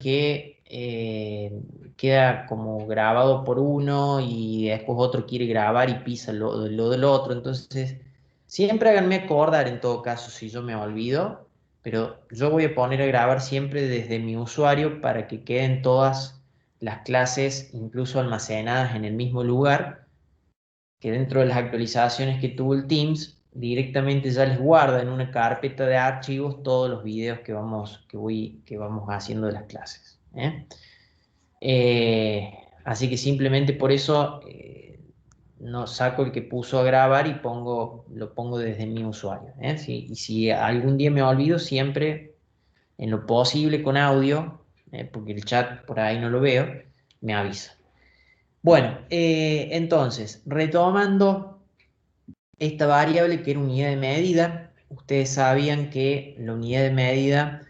que queda como grabado por uno y después otro quiere grabar y pisa lo del otro. Entonces, siempre háganme acordar en todo caso si yo me olvido, pero yo voy a poner a grabar siempre desde mi usuario para que queden todas las clases incluso almacenadas en el mismo lugar, que dentro de las actualizaciones que tuvo el Teams, directamente ya les guarda en una carpeta de archivos todos los videos que vamos haciendo de las clases. Así que simplemente por eso no saco el que puso a grabar y lo pongo desde mi usuario. Y si algún día me olvido, siempre en lo posible con audio, porque el chat por ahí no lo veo, me avisa. Bueno, entonces, retomando esta variable que era unidad de medida, ustedes sabían que la unidad de medida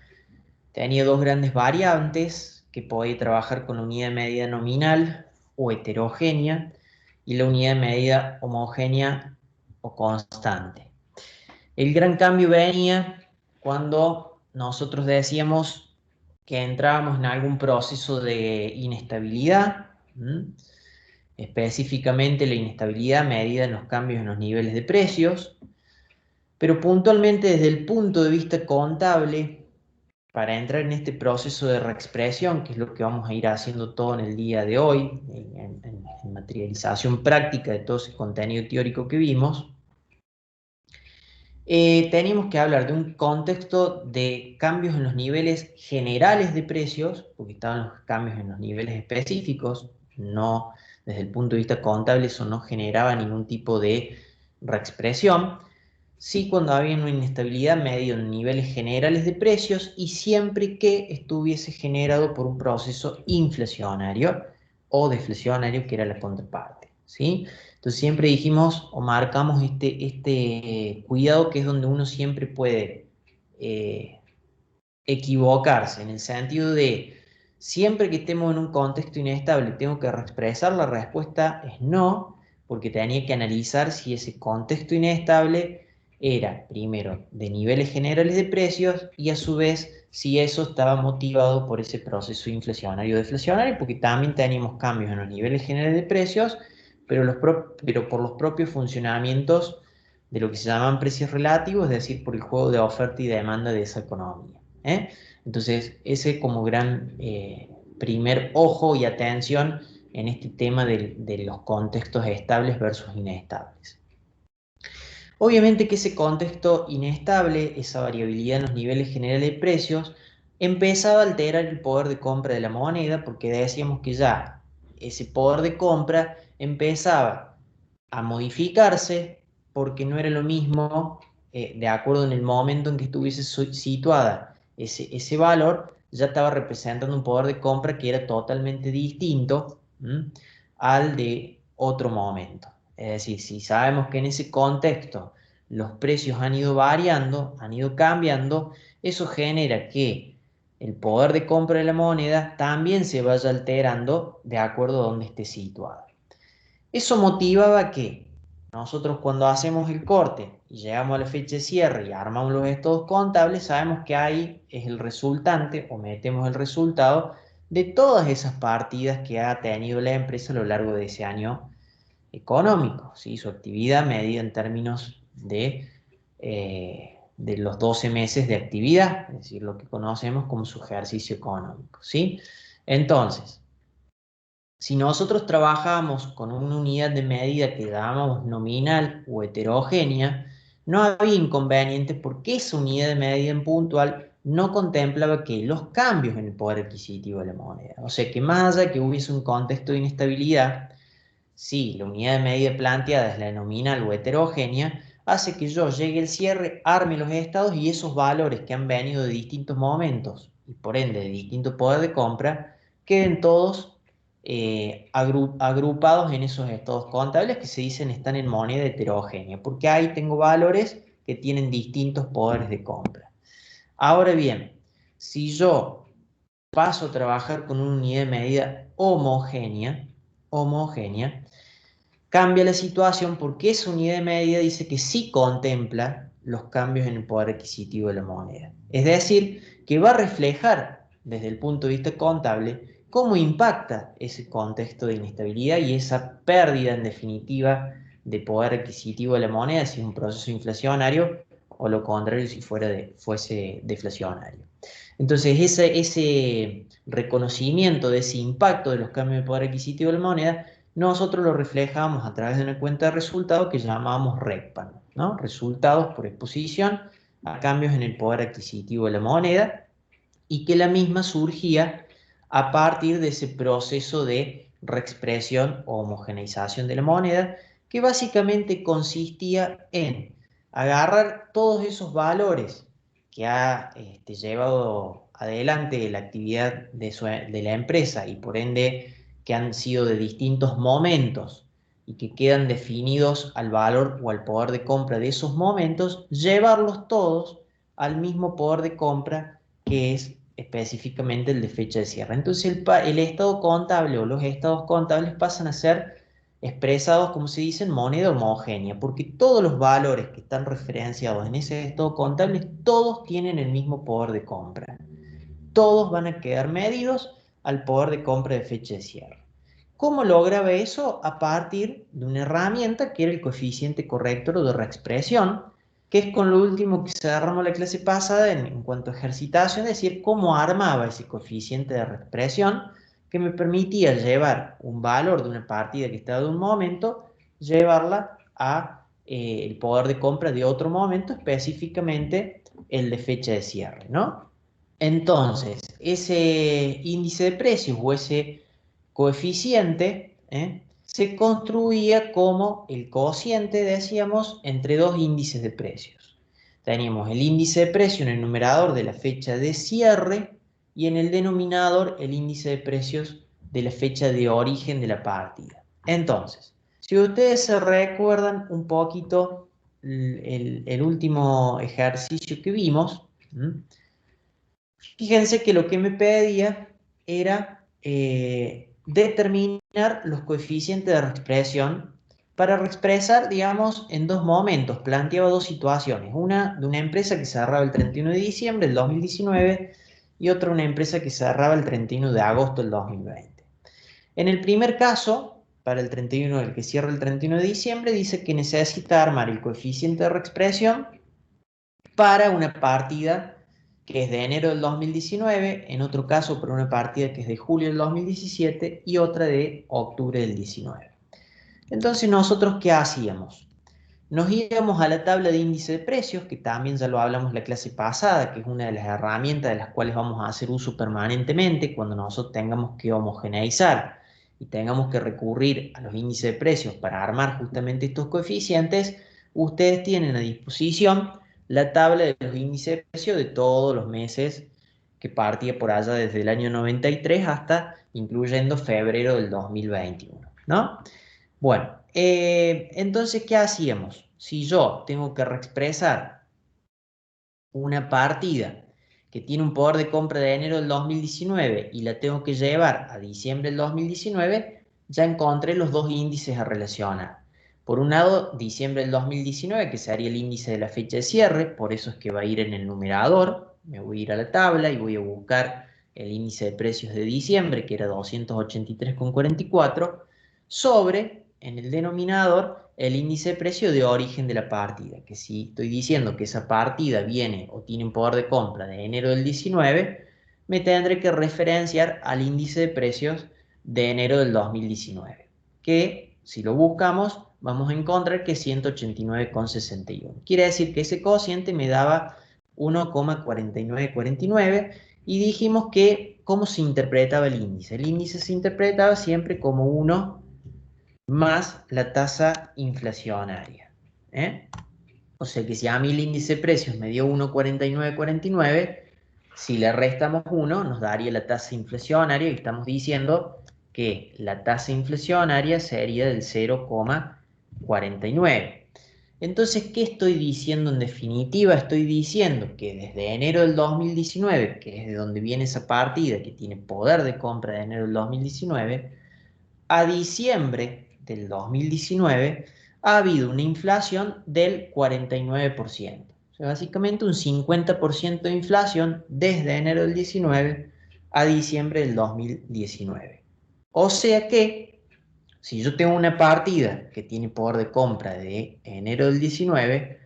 tenía dos grandes variantes, que podía trabajar con la unidad de medida nominal o heterogénea y la unidad de medida homogénea o constante. El gran cambio venía cuando nosotros decíamos que entrábamos en algún proceso de inestabilidad, específicamente la inestabilidad medida en los cambios en los niveles de precios, pero puntualmente desde el punto de vista contable, para entrar en este proceso de reexpresión, que es lo que vamos a ir haciendo todo en el día de hoy, en materialización práctica de todo ese contenido teórico que vimos, teníamos que hablar de un contexto de cambios en los niveles generales de precios, porque estaban los cambios en los niveles específicos, no desde el punto de vista contable eso no generaba ningún tipo de reexpresión. Sí, cuando había una inestabilidad medida en niveles generales de precios y siempre que estuviese generado por un proceso inflacionario o deflacionario, que era la contraparte, ¿sí? Entonces siempre dijimos o marcamos este cuidado, que es donde uno siempre puede eh, equivocarse, en el sentido de siempre que estemos en un contexto inestable, tengo que expresar, la respuesta es no, porque tenía que analizar si ese contexto inestable era, primero, de niveles generales de precios y a su vez si eso estaba motivado por ese proceso inflacionario o deflacionario, porque también teníamos cambios en los niveles generales de precios, pero por los propios funcionamientos de lo que se llaman precios relativos, es decir, por el juego de oferta y demanda de esa economía. Entonces, ese como gran primer ojo y atención en este tema de los contextos estables versus inestables. Obviamente que ese contexto inestable, esa variabilidad en los niveles generales de precios, empezaba a alterar el poder de compra de la moneda, porque decíamos que ya ese poder de compra empezaba a modificarse porque no era lo mismo, de acuerdo en el momento en que estuviese situada ese valor, ya estaba representando un poder de compra que era totalmente distinto al de otro momento. Es decir, si sabemos que en ese contexto los precios han ido variando, han ido cambiando, eso genera que el poder de compra de la moneda también se vaya alterando de acuerdo a donde esté situado. Eso motivaba que nosotros cuando hacemos el corte y llegamos a la fecha de cierre y armamos los estados contables, sabemos que ahí es el resultante o metemos el resultado de todas esas partidas que ha tenido la empresa a lo largo de ese año económico, ¿sí? Su actividad medida en términos de los 12 meses de actividad, es decir, lo que conocemos como su ejercicio económico, ¿sí? Entonces, si nosotros trabajamos con una unidad de medida que llamamos nominal o heterogénea, no había inconveniente porque esa unidad de medida en puntual no contemplaba que los cambios en el poder adquisitivo de la moneda. O sea que más allá que hubiese un contexto de inestabilidad, si la unidad de medida planteada es la nominal o heterogénea, hace que yo llegue al cierre, arme los estados y esos valores que han venido de distintos momentos y por ende de distinto poder de compra, queden todos agrupados en esos estados contables que se dicen están en moneda heterogénea, porque ahí tengo valores que tienen distintos poderes de compra. Ahora bien, si yo paso a trabajar con una unidad de medida homogénea, cambia la situación porque esa unidad de medida dice que sí contempla los cambios en el poder adquisitivo de la moneda. Es decir, que va a reflejar desde el punto de vista contable, cómo impacta ese contexto de inestabilidad y esa pérdida, en definitiva, de poder adquisitivo de la moneda si es un proceso inflacionario o lo contrario si fuese deflacionario. Entonces, ese reconocimiento de ese impacto de los cambios de poder adquisitivo de la moneda, nosotros lo reflejamos a través de una cuenta de resultados que llamamos RECPAN, ¿no? Resultados por exposición a cambios en el poder adquisitivo de la moneda, y que la misma surgía a partir de ese proceso de reexpresión o homogeneización de la moneda, que básicamente consistía en agarrar todos esos valores que ha llevado adelante la actividad de la empresa y por ende que han sido de distintos momentos y que quedan definidos al valor o al poder de compra de esos momentos, llevarlos todos al mismo poder de compra que es específicamente el de fecha de cierre. Entonces el estado contable o los estados contables pasan a ser expresados, como se dice, en moneda homogénea, porque todos los valores que están referenciados en ese estado contable, todos tienen el mismo poder de compra. Todos van a quedar medidos al poder de compra de fecha de cierre. ¿Cómo lograba eso? A partir de una herramienta que era el coeficiente corrector o de reexpresión, que es con lo último que cerramos la clase pasada en cuanto a ejercitación, es decir, cómo armaba ese coeficiente de reexpresión que me permitía llevar un valor de una partida que estaba de un momento, llevarla a el poder de compra de otro momento, específicamente el de fecha de cierre, ¿no? Entonces, ese índice de precios o ese coeficiente se construía como el cociente, decíamos, entre dos índices de precios. Teníamos el índice de precio en el numerador de la fecha de cierre y en el denominador el índice de precios de la fecha de origen de la partida. Entonces, si ustedes se recuerdan un poquito el último ejercicio que vimos, fíjense que lo que me pedía era determinar los coeficientes de reexpresión para reexpresar, digamos, en dos momentos. Planteaba dos situaciones. Una de una empresa que cerraba el 31 de diciembre del 2019 y otra una empresa que cerraba el 31 de agosto del 2020. En el primer caso, para el 31, el que cierra el 31 de diciembre, dice que necesita armar el coeficiente de reexpresión para una partida que es de enero del 2019, en otro caso para una partida que es de julio del 2017 y otra de octubre del 19. Entonces, ¿nosotros qué hacíamos? Nos íbamos a la tabla de índice de precios, que también ya lo hablamos la clase pasada, que es una de las herramientas de las cuales vamos a hacer uso permanentemente cuando nosotros tengamos que homogeneizar y tengamos que recurrir a los índices de precios para armar justamente estos coeficientes. Ustedes tienen a disposición la tabla de los índices de precios de todos los meses que partía por allá desde el año 93 hasta incluyendo febrero del 2021, ¿no? Bueno, entonces, ¿qué hacíamos? Si yo tengo que reexpresar una partida que tiene un poder de compra de enero del 2019 y la tengo que llevar a diciembre del 2019, ya encontré los dos índices a relacionar. Por un lado, diciembre del 2019, que sería el índice de la fecha de cierre, por eso es que va a ir en el numerador. Me voy a ir a la tabla y voy a buscar el índice de precios de diciembre, que era 283,44, sobre, en el denominador, el índice de precio de origen de la partida, que si estoy diciendo que esa partida viene o tiene un poder de compra de enero del 19, me tendré que referenciar al índice de precios de enero del 2019, que si lo buscamos vamos a encontrar que es 189,61. Quiere decir que ese cociente me daba 1,4949 y dijimos que cómo se interpretaba el índice. El índice se interpretaba siempre como 1 más la tasa inflacionaria. O sea que si a mí el índice de precios me dio 1,4949, si le restamos 1 nos daría la tasa inflacionaria y estamos diciendo que la tasa inflacionaria sería del 0,49. Entonces, ¿qué estoy diciendo en definitiva? Estoy diciendo que desde enero del 2019, que es de donde viene esa partida que tiene poder de compra de enero del 2019, a diciembre del 2019 ha habido una inflación del 49%. O sea, básicamente un 50% de inflación desde enero del 19 a diciembre del 2019. O sea que, si yo tengo una partida que tiene poder de compra de enero del 19,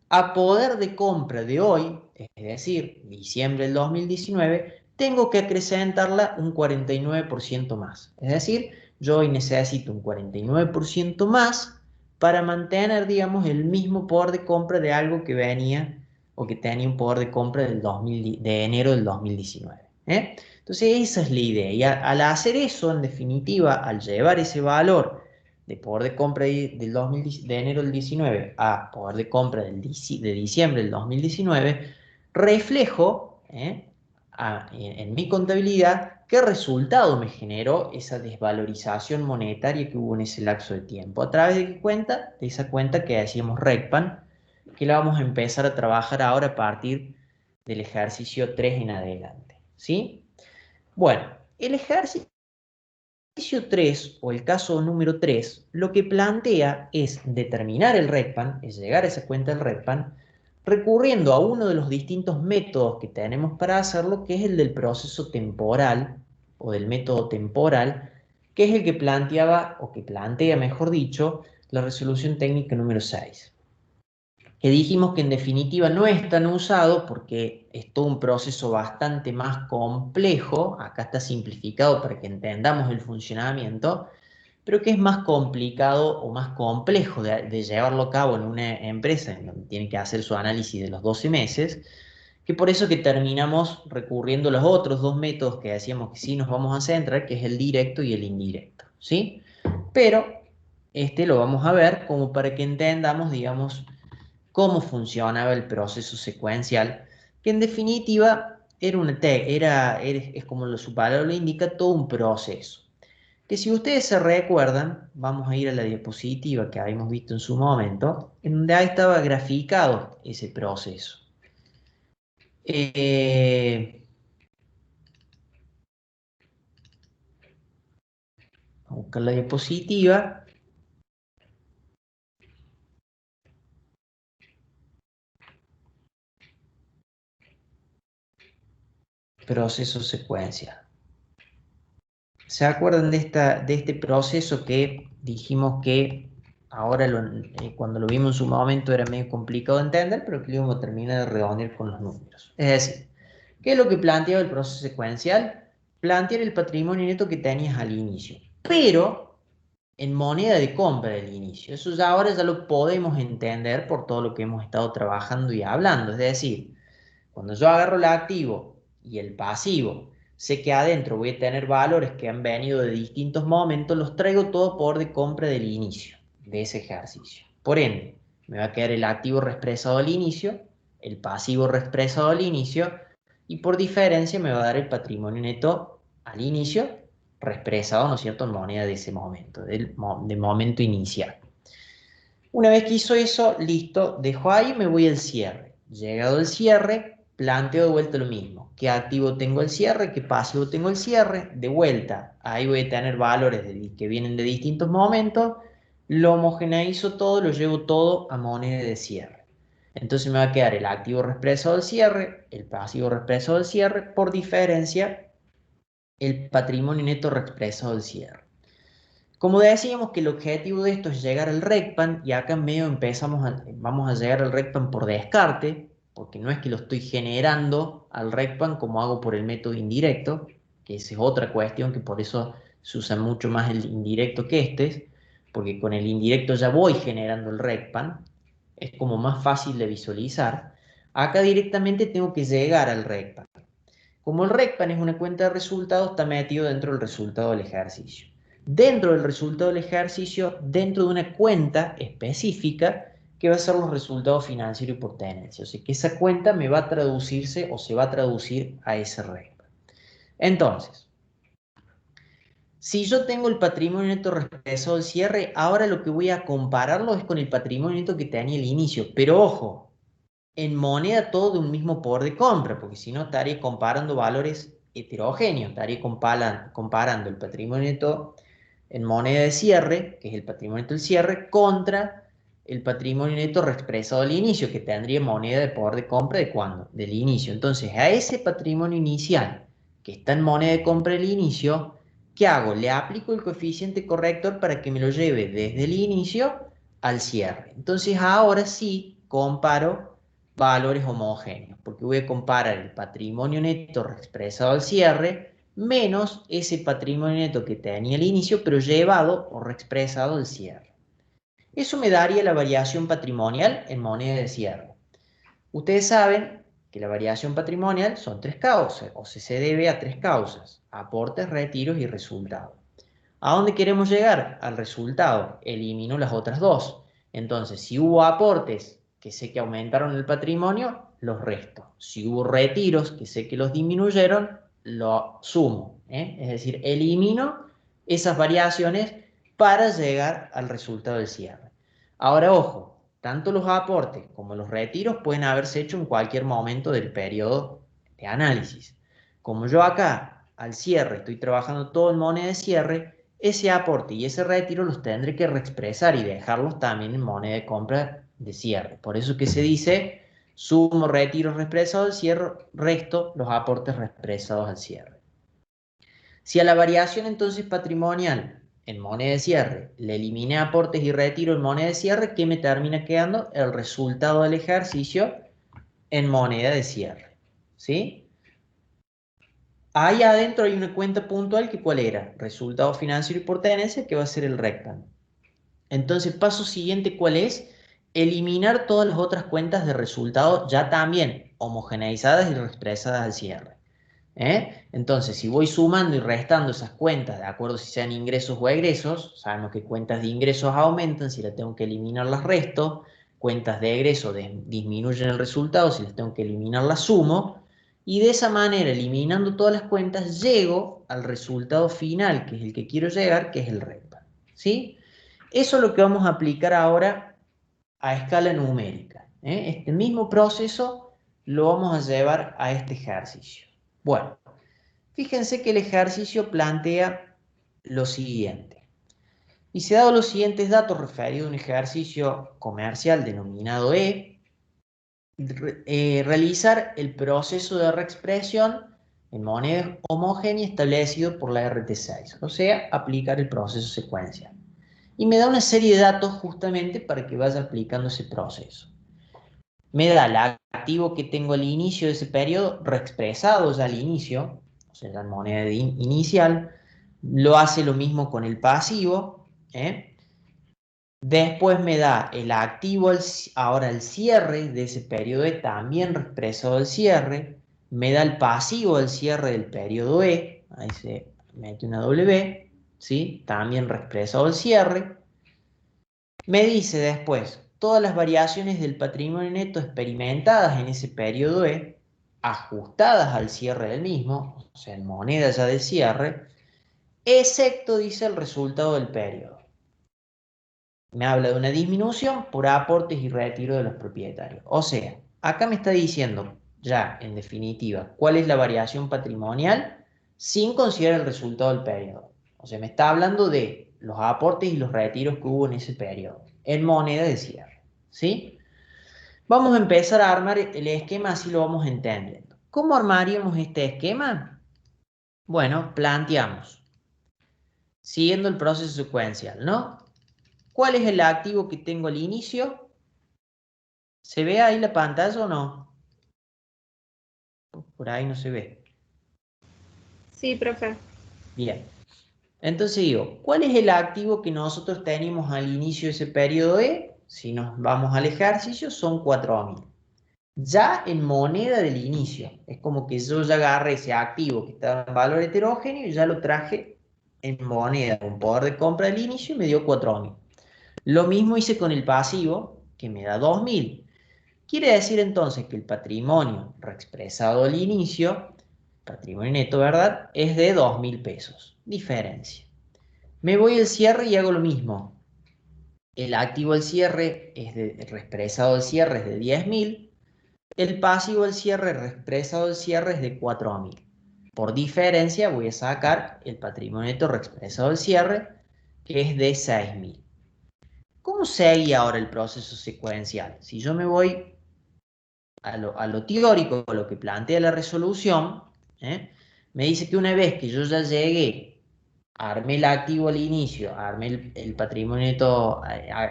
a poder de compra de hoy, es decir, diciembre del 2019, tengo que acrecentarla un 49% más. Es decir, yo hoy necesito un 49% más para mantener, digamos, el mismo poder de compra de algo que venía o que tenía un poder de compra de enero del 2019. ¿Eh? Entonces esa es la idea. Y al hacer eso, en definitiva, al llevar ese valor de poder de compra de enero del 19 a poder de compra de diciembre del 2019, reflejo en mi contabilidad qué resultado me generó esa desvalorización monetaria que hubo en ese lapso de tiempo. ¿A través de qué cuenta? De esa cuenta que decíamos RECPAN, que la vamos a empezar a trabajar ahora a partir del ejercicio 3 en adelante. ¿Sí? Bueno, el ejercicio 3 o el caso número 3 lo que plantea es determinar el RECPAN, es llegar a esa cuenta del RECPAN, recurriendo a uno de los distintos métodos que tenemos para hacerlo, que es el del proceso temporal o del método temporal, que es el que planteaba, o que plantea, mejor dicho, la resolución técnica número 6, que dijimos que en definitiva no es tan usado porque es todo un proceso bastante más complejo. Acá está simplificado para que entendamos el funcionamiento, pero que es más complicado o más complejo de llevarlo a cabo en una empresa en donde tiene que hacer su análisis de los 12 meses, que por eso que terminamos recurriendo a los otros dos métodos que decíamos que sí nos vamos a centrar, que es el directo y el indirecto, ¿sí? Pero este lo vamos a ver como para que entendamos, digamos, cómo funcionaba el proceso secuencial, que en definitiva es como su palabra lo indica, todo un proceso. Que si ustedes se recuerdan, vamos a ir a la diapositiva que habíamos visto en su momento, en donde ahí estaba graficado ese proceso. Vamos a buscar la diapositiva. Proceso secuencial. ¿Se acuerdan de este proceso que dijimos que ahora cuando lo vimos en su momento era medio complicado de entender, pero que lo íbamos a terminar de redondear con los números? Es decir, ¿qué es lo que planteaba el proceso secuencial? Plantear el patrimonio neto que tenías al inicio, pero en moneda de compra del inicio. Eso ya ahora ya lo podemos entender por todo lo que hemos estado trabajando y hablando. Es decir, cuando yo agarro el activo y el pasivo, sé que adentro voy a tener valores que han venido de distintos momentos, los traigo todo por de compra del inicio de ese ejercicio. Por ende, me va a quedar el activo reexpresado al inicio, el pasivo reexpresado al inicio, y por diferencia me va a dar el patrimonio neto al inicio, reexpresado, ¿no es cierto?, en moneda de ese momento, del momento inicial. Una vez que hizo eso, listo, dejo ahí, me voy al cierre. Llegado el cierre, planteo de vuelta lo mismo. ¿Qué activo tengo el cierre? ¿Qué pasivo tengo el cierre? De vuelta, ahí voy a tener valores que vienen de distintos momentos. Lo homogeneizo todo, lo llevo todo a moneda de cierre. Entonces me va a quedar el activo reexpresado del cierre, el pasivo reexpresado del cierre, por diferencia, el patrimonio neto reexpresado del cierre. Como decíamos que el objetivo de esto es llegar al RECPAN, y acá en medio vamos a llegar al RECPAN por descarte, porque no es que lo estoy generando al RECPAN como hago por el método indirecto, que esa es otra cuestión, que por eso se usa mucho más el indirecto que este, porque con el indirecto ya voy generando el RECPAN, es como más fácil de visualizar. Acá directamente tengo que llegar al RECPAN. Como el RECPAN es una cuenta de resultados, está metido dentro del resultado del ejercicio. Dentro del resultado del ejercicio, dentro de una cuenta específica que va a ser los resultados financieros y por tenencia. O sea que esa cuenta me va a traducirse o se va a traducir a ese RECPAN. Entonces, si yo tengo el patrimonio neto reexpresado al cierre, ahora lo que voy a compararlo es con el patrimonio neto que tenía al inicio. Pero ojo, en moneda todo de un mismo poder de compra, porque si no estaría comparando valores heterogéneos, estaría comparando el patrimonio neto en moneda de cierre, que es el patrimonio neto del cierre, contra el patrimonio neto reexpresado al inicio, que tendría moneda de poder de compra de cuándo, del inicio. Entonces, a ese patrimonio inicial que está en moneda de compra al inicio, ¿qué hago? Le aplico el coeficiente corrector para que me lo lleve desde el inicio al cierre. Entonces ahora sí comparo valores homogéneos, porque voy a comparar el patrimonio neto expresado al cierre menos ese patrimonio neto que tenía al inicio, pero llevado o reexpresado al cierre. Eso me daría la variación patrimonial en moneda de cierre. Ustedes saben que la variación patrimonial son tres causas, o se debe a tres causas: aportes, retiros y resultado. ¿A dónde queremos llegar? Al resultado. Elimino las otras dos. Entonces, si hubo aportes que sé que aumentaron el patrimonio, los resto. Si hubo retiros que sé que los disminuyeron, lo sumo. Es decir, elimino esas variaciones para llegar al resultado del cierre. Ahora, ojo, tanto los aportes como los retiros pueden haberse hecho en cualquier momento del periodo de análisis. Como yo acá, al cierre, estoy trabajando todo en moneda de cierre, ese aporte y ese retiro los tendré que reexpresar y dejarlos también en moneda de compra de cierre. Por eso que se dice sumo retiros reexpresados al cierre, resto los aportes reexpresados al cierre. Si a la variación entonces patrimonial en moneda de cierre le eliminé aportes y retiro en moneda de cierre, ¿qué me termina quedando? El resultado del ejercicio en moneda de cierre. ¿Sí? Ahí adentro hay una cuenta puntual que ¿cuál era? Resultado financiero y por tenencia, que va a ser el rectan. Entonces, paso siguiente, ¿cuál es? Eliminar todas las otras cuentas de resultado ya también homogeneizadas y expresadas al cierre. Entonces, si voy sumando y restando esas cuentas, de acuerdo si sean ingresos o egresos, sabemos que cuentas de ingresos aumentan, si las tengo que eliminar las resto, cuentas de egresos disminuyen el resultado, si las tengo que eliminar las sumo, y de esa manera, eliminando todas las cuentas, llego al resultado final, que es el que quiero llegar, que es el recto. ¿Sí? Eso es lo que vamos a aplicar ahora a escala numérica. Este mismo proceso lo vamos a llevar a este ejercicio. Bueno, fíjense que el ejercicio plantea lo siguiente. Y se dado los siguientes datos referidos a un ejercicio comercial denominado realizar el proceso de reexpresión en moneda homogénea establecido por la RT6, o sea, aplicar el proceso secuencial. Y me da una serie de datos justamente para que vaya aplicando ese proceso. Me da el activo que tengo al inicio de ese periodo, reexpresado ya al inicio, o sea, la moneda inicial. Lo hace lo mismo con el pasivo. Después me da el activo, ahora el cierre de ese periodo E, también reexpresado al cierre. Me da el pasivo del cierre del periodo E, ahí se mete una W, ¿sí? También reexpresado al cierre. Me dice después todas las variaciones del patrimonio neto experimentadas en ese periodo E, ajustadas al cierre del mismo, o sea, en moneda ya de cierre, excepto, dice, el resultado del periodo. Me habla de una disminución por aportes y retiro de los propietarios. O sea, acá me está diciendo ya, en definitiva, cuál es la variación patrimonial sin considerar el resultado del periodo. O sea, me está hablando de los aportes y los retiros que hubo en ese periodo, en moneda de cierre. ¿Sí? Vamos a empezar a armar el esquema, así lo vamos entendiendo. ¿Cómo armaríamos este esquema? Bueno, planteamos, siguiendo el proceso secuencial, ¿no? ¿Cuál es el activo que tengo al inicio? ¿Se ve ahí la pantalla o no? Por ahí no se ve. Sí, profe. Bien. Entonces digo, ¿cuál es el activo que nosotros tenemos al inicio de ese periodo E? Si nos vamos al ejercicio, son 4.000. Ya en moneda del inicio. Es como que yo ya agarré ese activo que estaba en valor heterogéneo y ya lo traje en moneda, con poder de compra del inicio y me dio 4.000. Lo mismo hice con el pasivo, que me da 2.000. Quiere decir entonces que el patrimonio reexpresado al inicio, patrimonio neto, ¿verdad? Es de 2.000 pesos. Diferencia. Me voy al cierre y hago lo mismo. El activo al cierre es reexpresado al cierre es de 10.000. El pasivo del cierre reexpresado al cierre es de 4.000. Por diferencia voy a sacar el patrimonio neto reexpresado al cierre, que es de 6.000. ¿Cómo sería ahora el proceso secuencial? Si yo me voy a lo teórico, a lo que plantea la resolución, Me dice que una vez que yo ya llegué, armé el activo al inicio, armé el patrimonio neto,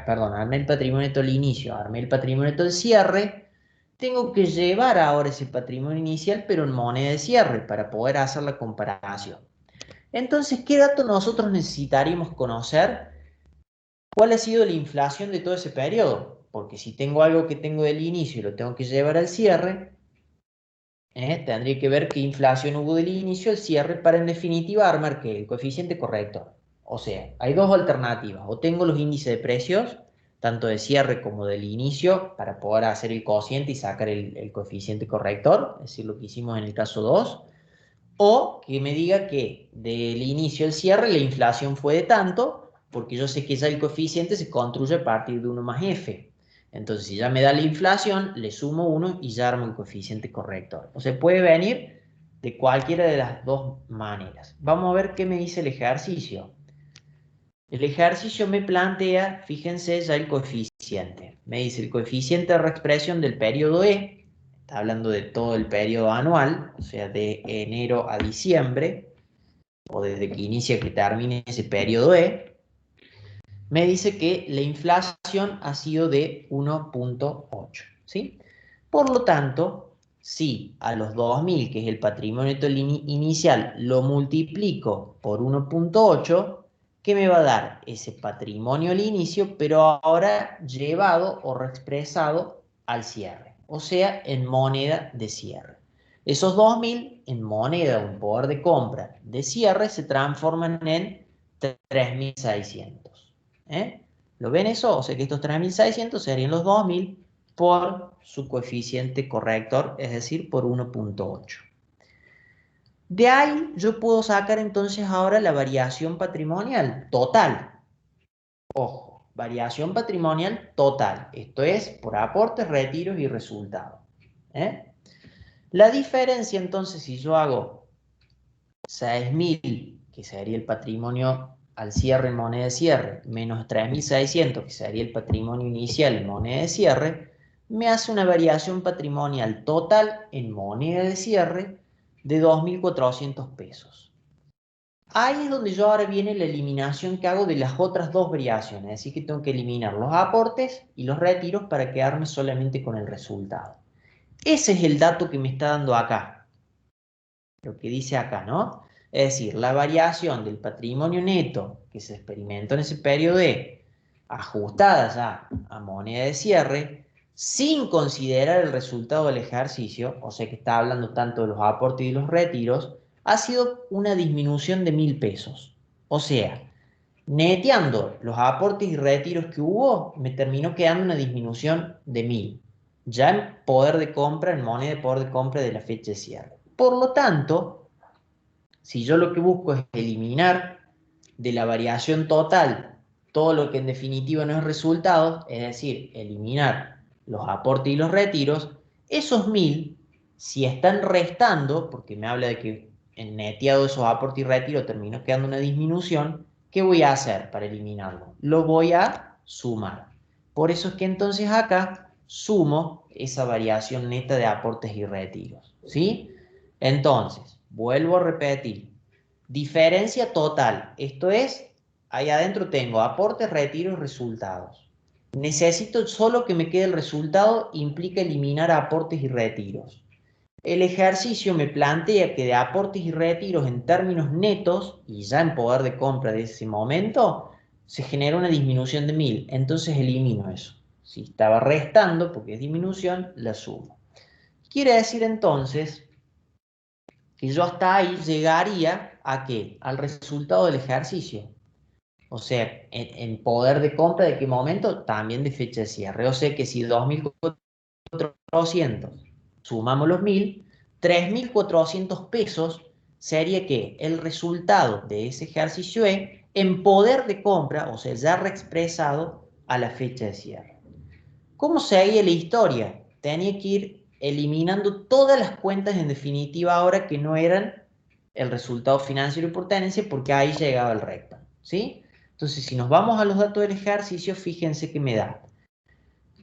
perdón, armé el patrimonio neto al inicio, armé el patrimonio neto al cierre, tengo que llevar ahora ese patrimonio inicial, pero en moneda de cierre, para poder hacer la comparación. Entonces, ¿qué dato nosotros necesitaríamos conocer? ¿Cuál ha sido la inflación de todo ese periodo? Porque si tengo algo que tengo del inicio y lo tengo que llevar al cierre, tendría que ver qué inflación hubo del inicio al cierre para en definitiva armar que el coeficiente corrector. O sea, hay dos alternativas. O tengo los índices de precios, tanto de cierre como del inicio, para poder hacer el cociente y sacar el coeficiente corrector, es decir, lo que hicimos en el caso 2. O que me diga que del inicio al cierre la inflación fue de tanto, porque yo sé que ya el coeficiente se construye a partir de 1 más f. Entonces, si ya me da la inflación, le sumo 1 y ya armo el coeficiente corrector. O sea, puede venir de cualquiera de las dos maneras. Vamos a ver qué me dice el ejercicio. El ejercicio me plantea, fíjense ya el coeficiente. Me dice el coeficiente de reexpresión del periodo E, está hablando de todo el periodo anual, o sea, de enero a diciembre, o desde que inicia que termine ese periodo E, me dice que la inflación ha sido de 1.8, ¿sí? Por lo tanto, si a los 2.000, que es el patrimonio neto inicial, lo multiplico por 1.8, ¿qué me va a dar? Ese patrimonio al inicio, pero ahora llevado o reexpresado al cierre, o sea, en moneda de cierre. Esos 2.000 en moneda o en poder de compra de cierre se transforman en 3.600. ¿Lo ven eso? O sea que estos 3.600 serían los 2.000 por su coeficiente corrector, es decir, por 1.8. De ahí yo puedo sacar entonces ahora la variación patrimonial total. Ojo, variación patrimonial total. Esto es por aportes, retiros y resultados. La diferencia entonces, si yo hago 6.000, que sería el patrimonio al cierre en moneda de cierre, menos 3.600, que sería el patrimonio inicial en moneda de cierre, me hace una variación patrimonial total en moneda de cierre de 2.400 pesos. Ahí es donde yo ahora viene la eliminación que hago de las otras dos variaciones, es decir que tengo que eliminar los aportes y los retiros para quedarme solamente con el resultado. Ese es el dato que me está dando acá, lo que dice acá, ¿no? Es decir, la variación del patrimonio neto que se experimentó en ese periodo E, ajustada ya a moneda de cierre, sin considerar el resultado del ejercicio, o sea que está hablando tanto de los aportes y los retiros, ha sido una disminución de 1.000 pesos. O sea, neteando los aportes y retiros que hubo, me terminó quedando una disminución de 1.000, ya en poder de compra, en moneda de poder de compra de la fecha de cierre. Por lo tanto, si yo lo que busco es eliminar de la variación total todo lo que en definitiva no es resultado, es decir, eliminar los aportes y los retiros, esos 1.000, si están restando, porque me habla de que en neteado esos aportes y retiros terminó quedando una disminución, ¿qué voy a hacer para eliminarlo? Lo voy a sumar. Por eso es que entonces acá sumo esa variación neta de aportes y retiros, ¿sí? Entonces, vuelvo a repetir, diferencia total, esto es, ahí adentro tengo aportes, retiros, resultados. Necesito solo que me quede el resultado, implica eliminar aportes y retiros. El ejercicio me plantea que de aportes y retiros en términos netos, y ya en poder de compra de ese momento, se genera una disminución de 1.000, entonces elimino eso. Si estaba restando, porque es disminución, la sumo. Quiere decir entonces que yo hasta ahí llegaría ¿a qué? Al resultado del ejercicio. O sea, en poder de compra, ¿de qué momento? También de fecha de cierre. O sea que si 2.400 sumamos los 1.000, 3.400 pesos sería que el resultado de ese ejercicio es en poder de compra, o sea, ya reexpresado a la fecha de cierre. ¿Cómo seguía la historia? Tenía que ir eliminando todas las cuentas en definitiva ahora que no eran el resultado financiero por tenencia, porque ahí llegaba el recto, ¿sí? Entonces, si nos vamos a los datos del ejercicio, fíjense que me da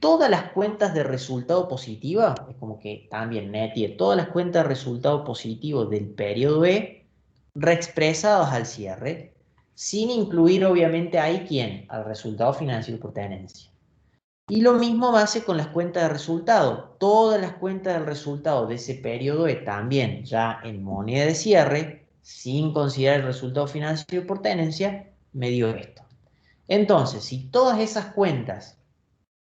todas las cuentas de resultado positiva, es como que también neteé todas las cuentas de resultado positivo del periodo E reexpresadas al cierre, sin incluir obviamente ahí quién, al resultado financiero por tenencia. Y lo mismo hace con las cuentas de resultado. Todas las cuentas del resultado de ese periodo E también ya en moneda de cierre, sin considerar el resultado financiero por tenencia, me dio esto. Entonces, si todas esas cuentas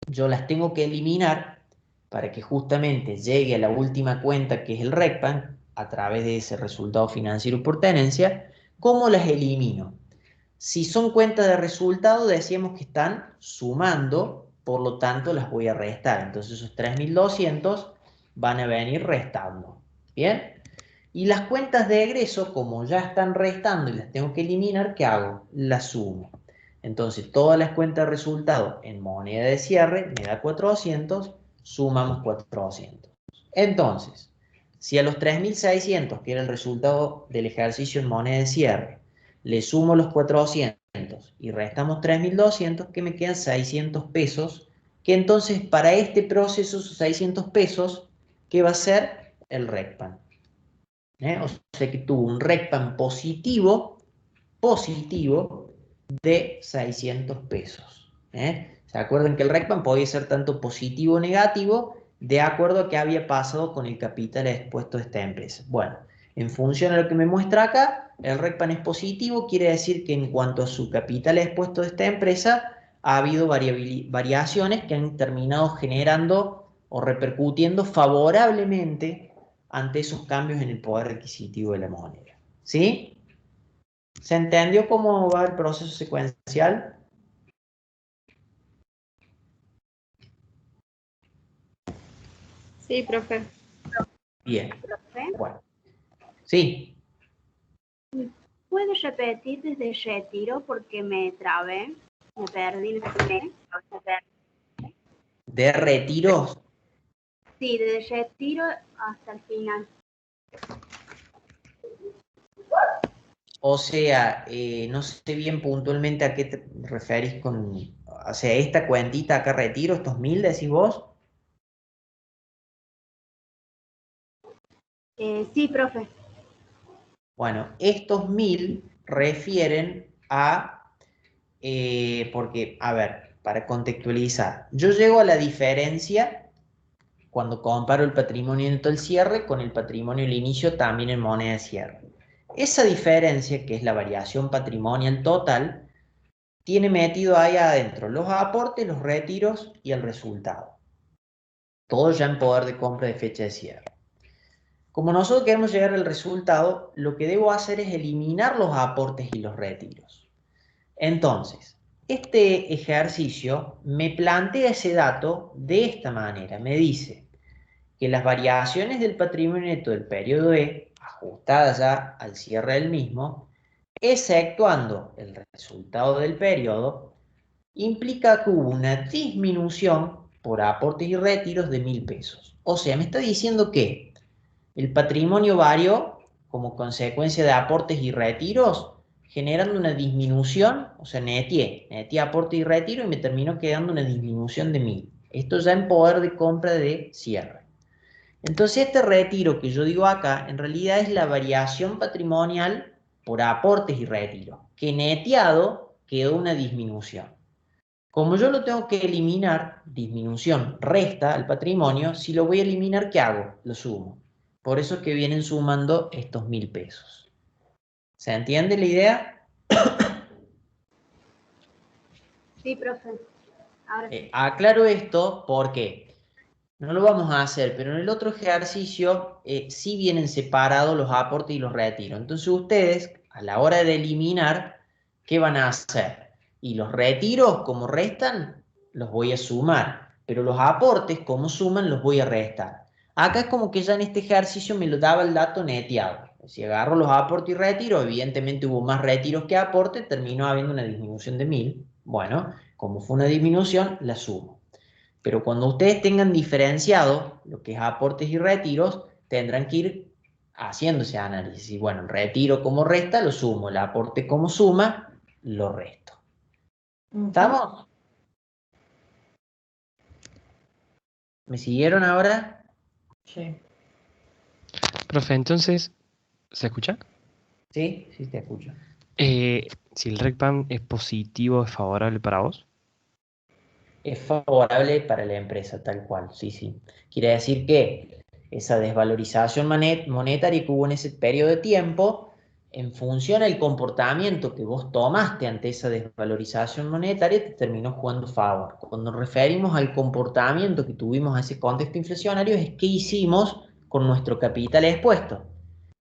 yo las tengo que eliminar para que justamente llegue a la última cuenta que es el RECPAN a través de ese resultado financiero por tenencia, ¿cómo las elimino? Si son cuentas de resultado, decíamos que están sumando, por lo tanto las voy a restar. Entonces esos 3.200 van a venir restando. ¿Bien? Y las cuentas de egreso, como ya están restando y las tengo que eliminar, ¿qué hago? Las sumo. Entonces todas las cuentas de resultado en moneda de cierre me da 400, sumamos 400. Entonces, si a los 3.600, que era el resultado del ejercicio en moneda de cierre, le sumo los 400 y restamos 3.200, que me quedan 600 pesos, que entonces para este proceso, esos 600 pesos, ¿qué va a ser? El RECPAN. O sea que tuvo un RECPAN positivo de 600 pesos. ¿Se acuerdan que el RECPAN podía ser tanto positivo o negativo de acuerdo a qué había pasado con el capital expuesto de esta empresa? Bueno, en función a lo que me muestra acá, el RECPAN es positivo, quiere decir que en cuanto a su capital expuesto de esta empresa, ha habido variaciones que han terminado generando o repercutiendo favorablemente ante esos cambios en el poder adquisitivo de la moneda. ¿Sí? ¿Se entendió cómo va el proceso secuencial? Sí, profe. Bien, Profe, bueno. Sí, ¿puedes repetir desde retiro porque me trabé? Me perdí en ese mes. de retiros. Sí, desde retiro hasta el final. O sea, no sé bien puntualmente a qué te referís con, o sea, esta cuentita acá retiro, estos 1.000, decís vos. Sí, profe. Bueno, estos 1.000 refieren a, porque, a ver, para contextualizar, yo llego a la diferencia cuando comparo el patrimonio neto al cierre con el patrimonio al inicio también en moneda de cierre. Esa diferencia, que es la variación patrimonial total, tiene metido ahí adentro los aportes, los retiros y el resultado. Todo ya en poder de compra de fecha de cierre. Como nosotros queremos llegar al resultado, lo que debo hacer es eliminar los aportes y los retiros. Entonces, este ejercicio me plantea ese dato de esta manera. Me dice que las variaciones del patrimonio neto del periodo E, ajustadas ya al cierre del mismo, exceptuando el resultado del periodo, implica que hubo una disminución por aportes y retiros de 1.000 pesos. O sea, me está diciendo que el patrimonio varió como consecuencia de aportes y retiros, generando una disminución, o sea, neteé aporte y retiro y me terminó quedando una disminución de 1.000. Esto ya en poder de compra de cierre. Entonces este retiro que yo digo acá, en realidad es la variación patrimonial por aportes y retiros, que neteado quedó una disminución. Como yo lo tengo que eliminar, disminución resta al patrimonio, si lo voy a eliminar, ¿qué hago? Lo sumo. Por eso es que vienen sumando estos 1.000 pesos. ¿Se entiende la idea? Sí, profe. Ahora sí. Aclaro esto porque no lo vamos a hacer, pero en el otro ejercicio sí vienen separados los aportes y los retiros. Entonces ustedes, a la hora de eliminar, ¿qué van a hacer? Y los retiros, como restan, los voy a sumar, pero los aportes, como suman, los voy a restar. Acá es como que ya en este ejercicio me lo daba el dato neteado. Si agarro los aportes y retiros, evidentemente hubo más retiros que aportes, terminó habiendo una disminución de 1.000. Bueno, como fue una disminución, la sumo. Pero cuando ustedes tengan diferenciado lo que es aportes y retiros, tendrán que ir haciendo ese análisis. Y bueno, el retiro como resta, lo sumo. El aporte como suma, lo resto. ¿Estamos? ¿Me siguieron ahora? Sí. Profe, entonces, ¿se escucha? Sí, sí te escucho. Si el RECPAM es positivo, ¿es favorable para vos? Es favorable para la empresa, tal cual, sí, sí. Quiere decir que esa desvalorización monetaria que hubo en ese periodo de tiempo, en función del comportamiento que vos tomaste ante esa desvalorización monetaria, te terminó jugando a favor. Cuando nos referimos al comportamiento que tuvimos a ese contexto inflacionario, es qué hicimos con nuestro capital expuesto.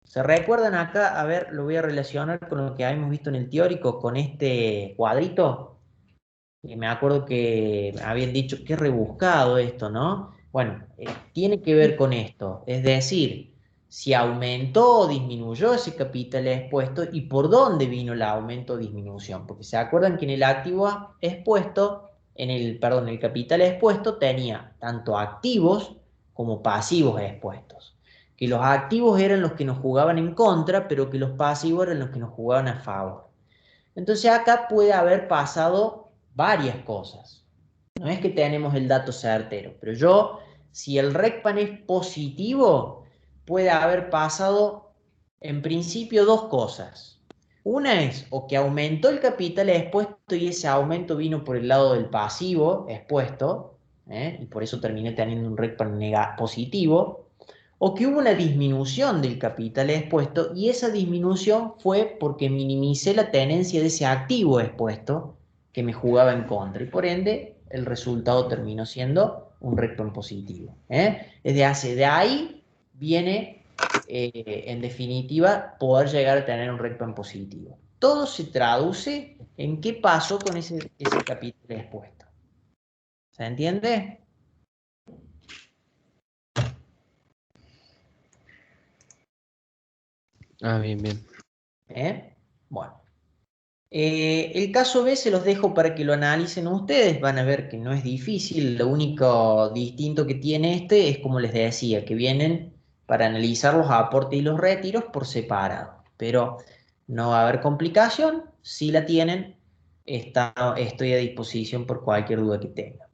¿Se recuerdan acá? A ver, lo voy a relacionar con lo que habíamos visto en el teórico, con este cuadrito. Y me acuerdo que habían dicho, qué rebuscado esto, ¿no? Bueno, tiene que ver con esto. Es decir, si aumentó o disminuyó ese capital expuesto y por dónde vino el aumento o disminución. Porque se acuerdan que en el activo expuesto, perdón, el capital expuesto tenía tanto activos como pasivos expuestos. Que los activos eran los que nos jugaban en contra, pero que los pasivos eran los que nos jugaban a favor. Entonces acá puede haber pasado varias cosas. No es que tenemos el dato certero, pero si el RECPAN es positivo, puede haber pasado en principio dos cosas. Una es o que aumentó el capital expuesto y ese aumento vino por el lado del pasivo expuesto, y por eso terminé teniendo un RECPAN positivo, o que hubo una disminución del capital expuesto y esa disminución fue porque minimicé la tenencia de ese activo expuesto que me jugaba en contra y por ende el resultado terminó siendo un RECPAN positivo. De ahí viene, en definitiva, poder llegar a tener un RECPAN positivo. Todo se traduce en qué pasó con ese capital expuesto. ¿Se entiende? Ah, bien, bien. Bueno. El caso B se los dejo para que lo analicen ustedes, van a ver que no es difícil, lo único distinto que tiene este es como les decía, que vienen para analizar los aportes y los retiros por separado, pero no va a haber complicación, si la tienen, estoy a disposición por cualquier duda que tengan.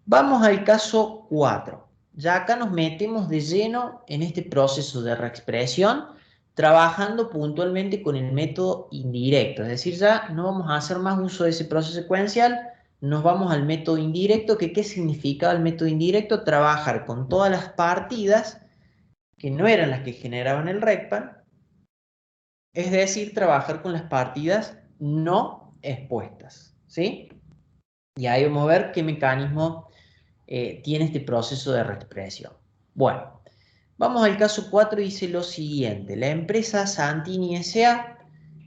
Vamos al caso 4. Ya acá nos metemos de lleno en este proceso de reexpresión, trabajando puntualmente con el método indirecto. Es decir, ya no vamos a hacer más uso de ese proceso secuencial, nos vamos al método indirecto, que ¿qué significa el método indirecto? Trabajar con todas las partidas que no eran las que generaban el RECPAN, es decir, trabajar con las partidas no expuestas, ¿sí? Y ahí vamos a ver qué mecanismo tiene este proceso de reexpresión. Bueno, vamos al caso 4, dice lo siguiente. La empresa Santini S.A.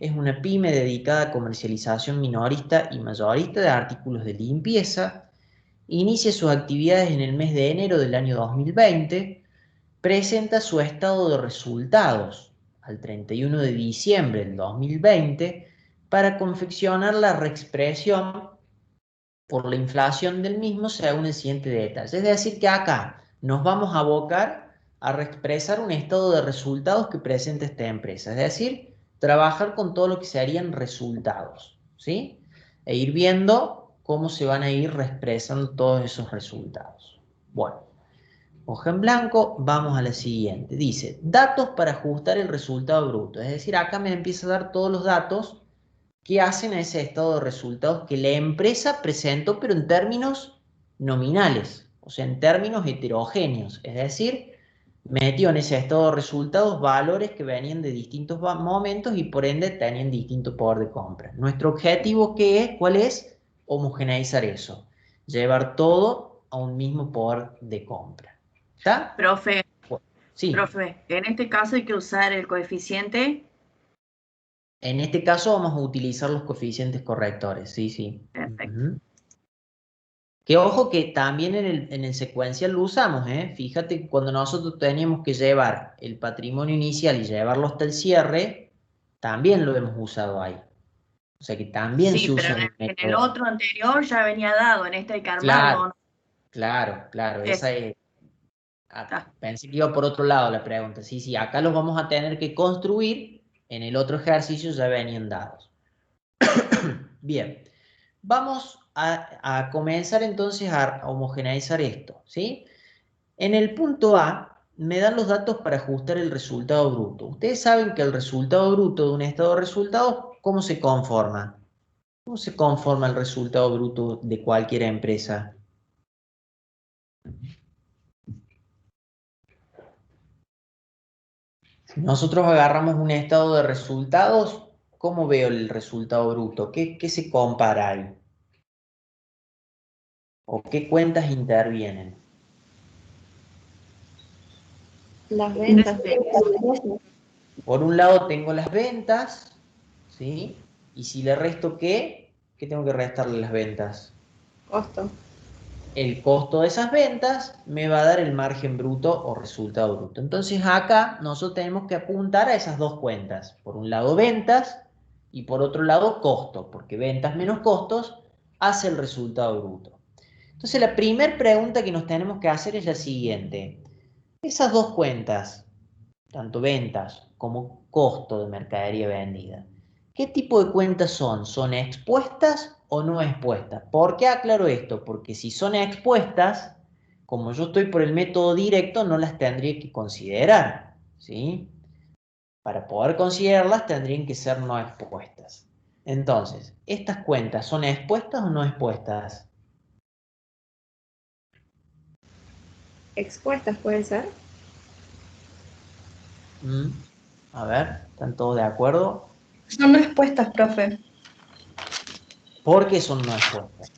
es una pyme dedicada a comercialización minorista y mayorista de artículos de limpieza. Inicia sus actividades en el mes de enero del año 2020. Presenta su estado de resultados al 31 de diciembre del 2020 para confeccionar la reexpresión por la inflación del mismo según el siguiente detalle. Es decir, que acá nos vamos a abocar a reexpresar un estado de resultados que presenta esta empresa. Es decir, trabajar con todo lo que serían resultados, ¿sí? E ir viendo cómo se van a ir reexpresando todos esos resultados. Bueno, hoja en blanco, vamos a la siguiente. Dice, datos para ajustar el resultado bruto. Es decir, acá me empieza a dar todos los datos que hacen a ese estado de resultados que la empresa presentó, pero en términos nominales, o sea, en términos heterogéneos. Es decir, metió en ese estado de resultados valores que venían de distintos momentos y por ende tenían distinto poder de compra. Nuestro objetivo, ¿cuál es? Homogeneizar eso, llevar todo a un mismo poder de compra. ¿Está? Profe, Sí. profe, en este caso hay que usar el coeficiente. En este caso vamos a utilizar los coeficientes correctores, sí, sí. Perfecto. Que ojo que también en el secuencial lo usamos, ¿eh? Fíjate que cuando nosotros teníamos que llevar el patrimonio inicial y llevarlo hasta el cierre, también lo hemos usado ahí. O sea que también se Sí, pero usa el en el método. otro anterior ya venía dado, en este hay que armarlo, Claro, ¿no? claro. Esa es. Está. Pensé que iba por otro lado la pregunta. Sí, sí, acá los vamos a tener que construir. En el otro ejercicio ya venían dados. Bien. vamos a comenzar entonces a homogeneizar esto, ¿sí? En el punto A me dan los datos para ajustar el resultado bruto. Ustedes saben que el resultado bruto de un estado de resultados, ¿cómo se conforma? ¿Cómo se conforma el resultado bruto de cualquier empresa? Si nosotros agarramos un estado de resultados, ¿cómo veo el resultado bruto? ¿Qué se compara ahí? ¿O qué cuentas intervienen? Las ventas. Por un lado tengo las ventas, ¿sí? Y si le resto ¿qué? ¿Qué tengo que restarle a las ventas? Costo. El costo de esas ventas me va a dar el margen bruto o resultado bruto. Entonces acá nosotros tenemos que apuntar a esas dos cuentas. Por un lado ventas y por otro lado costo, porque ventas menos costos hace el resultado bruto. Entonces la primera pregunta que nos tenemos que hacer es la siguiente. Esas dos cuentas, tanto ventas como costo de mercadería vendida, ¿qué tipo de cuentas son? ¿Son expuestas o no expuestas? ¿Por qué aclaro esto? Porque si son expuestas, como yo estoy por el método directo, no las tendría que considerar, ¿sí? Para poder considerarlas tendrían que ser no expuestas. Entonces, ¿estas cuentas son expuestas o no expuestas? Expuestas puede ser. A ver, ¿están todos de acuerdo? Son no expuestas, profe, ¿Por qué son no expuestas?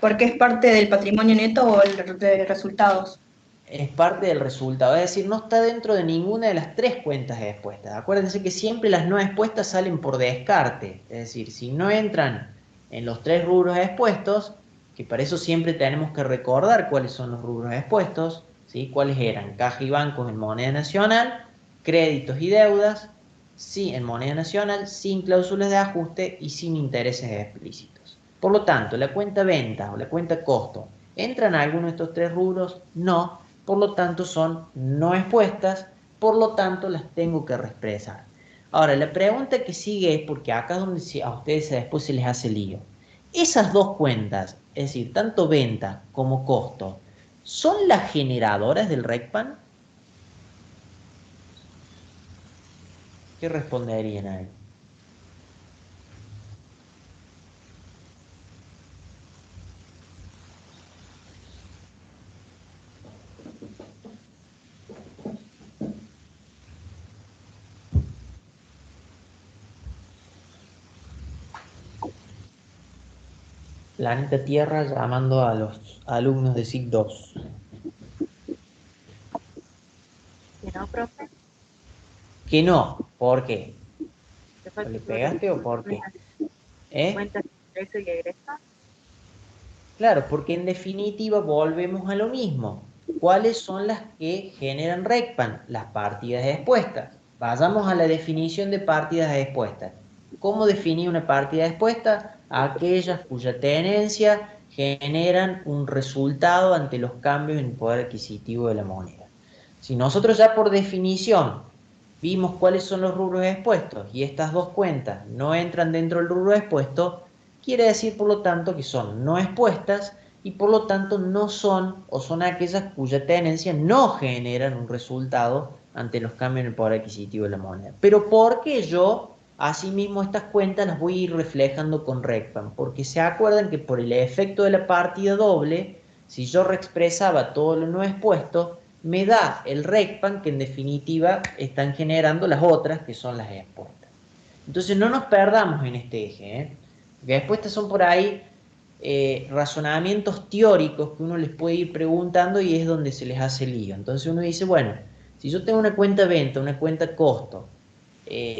porque es parte del patrimonio neto o el de resultados. Es parte del resultado, es decir, no está dentro de ninguna de las tres cuentas expuestas. Acuérdense que siempre las no expuestas salen por descarte, es decir, si no entran en los tres rubros expuestos, que para eso siempre tenemos que recordar cuáles son los rubros expuestos, ¿sí? Cuáles eran caja y bancos en moneda nacional, créditos y deudas, sí, en moneda nacional, sin cláusulas de ajuste y sin intereses explícitos. Por lo tanto, la cuenta venta o la cuenta costo, ¿entran a alguno de estos tres rubros? No. Por lo tanto son no expuestas, por lo tanto las tengo que reexpresar. Ahora, la pregunta que sigue es, porque acá es donde a ustedes después se les hace lío. Esas dos cuentas, es decir, tanto venta como costo, ¿son las generadoras del RECPAN? ¿Qué responderían ahí? Planeta Tierra llamando a los alumnos de SIC 2. ¿No, profe? Que no, ¿por qué? Después ¿Le que pegaste o por qué? ¿Eh? cuentas de ingreso y egreso. Claro, porque en definitiva volvemos a lo mismo. ¿Cuáles son las que generan RECPAN? Las partidas expuestas. Vayamos a la definición de partidas expuestas. ¿Cómo definir una partida expuesta? Aquellas cuya tenencia generan un resultado ante los cambios en el poder adquisitivo de la moneda. Si nosotros ya por definición vimos cuáles son los rubros expuestos y estas dos cuentas no entran dentro del rubro expuesto, quiere decir por lo tanto que son no expuestas y por lo tanto no son o son aquellas cuya tenencia no generan un resultado ante los cambios en el poder adquisitivo de la moneda. Pero ¿por qué yo asimismo estas cuentas las voy a ir reflejando con RECPAN? Porque se acuerdan que por el efecto de la partida doble, si yo reexpresaba todo lo no expuesto, me da el RECPAN que en definitiva están generando las otras que son las expuestas. Entonces no nos perdamos en este eje, ¿eh? Porque expuestas son por ahí razonamientos teóricos que uno les puede ir preguntando y es donde se les hace lío. Entonces uno dice, bueno, si yo tengo una cuenta venta, una cuenta costo,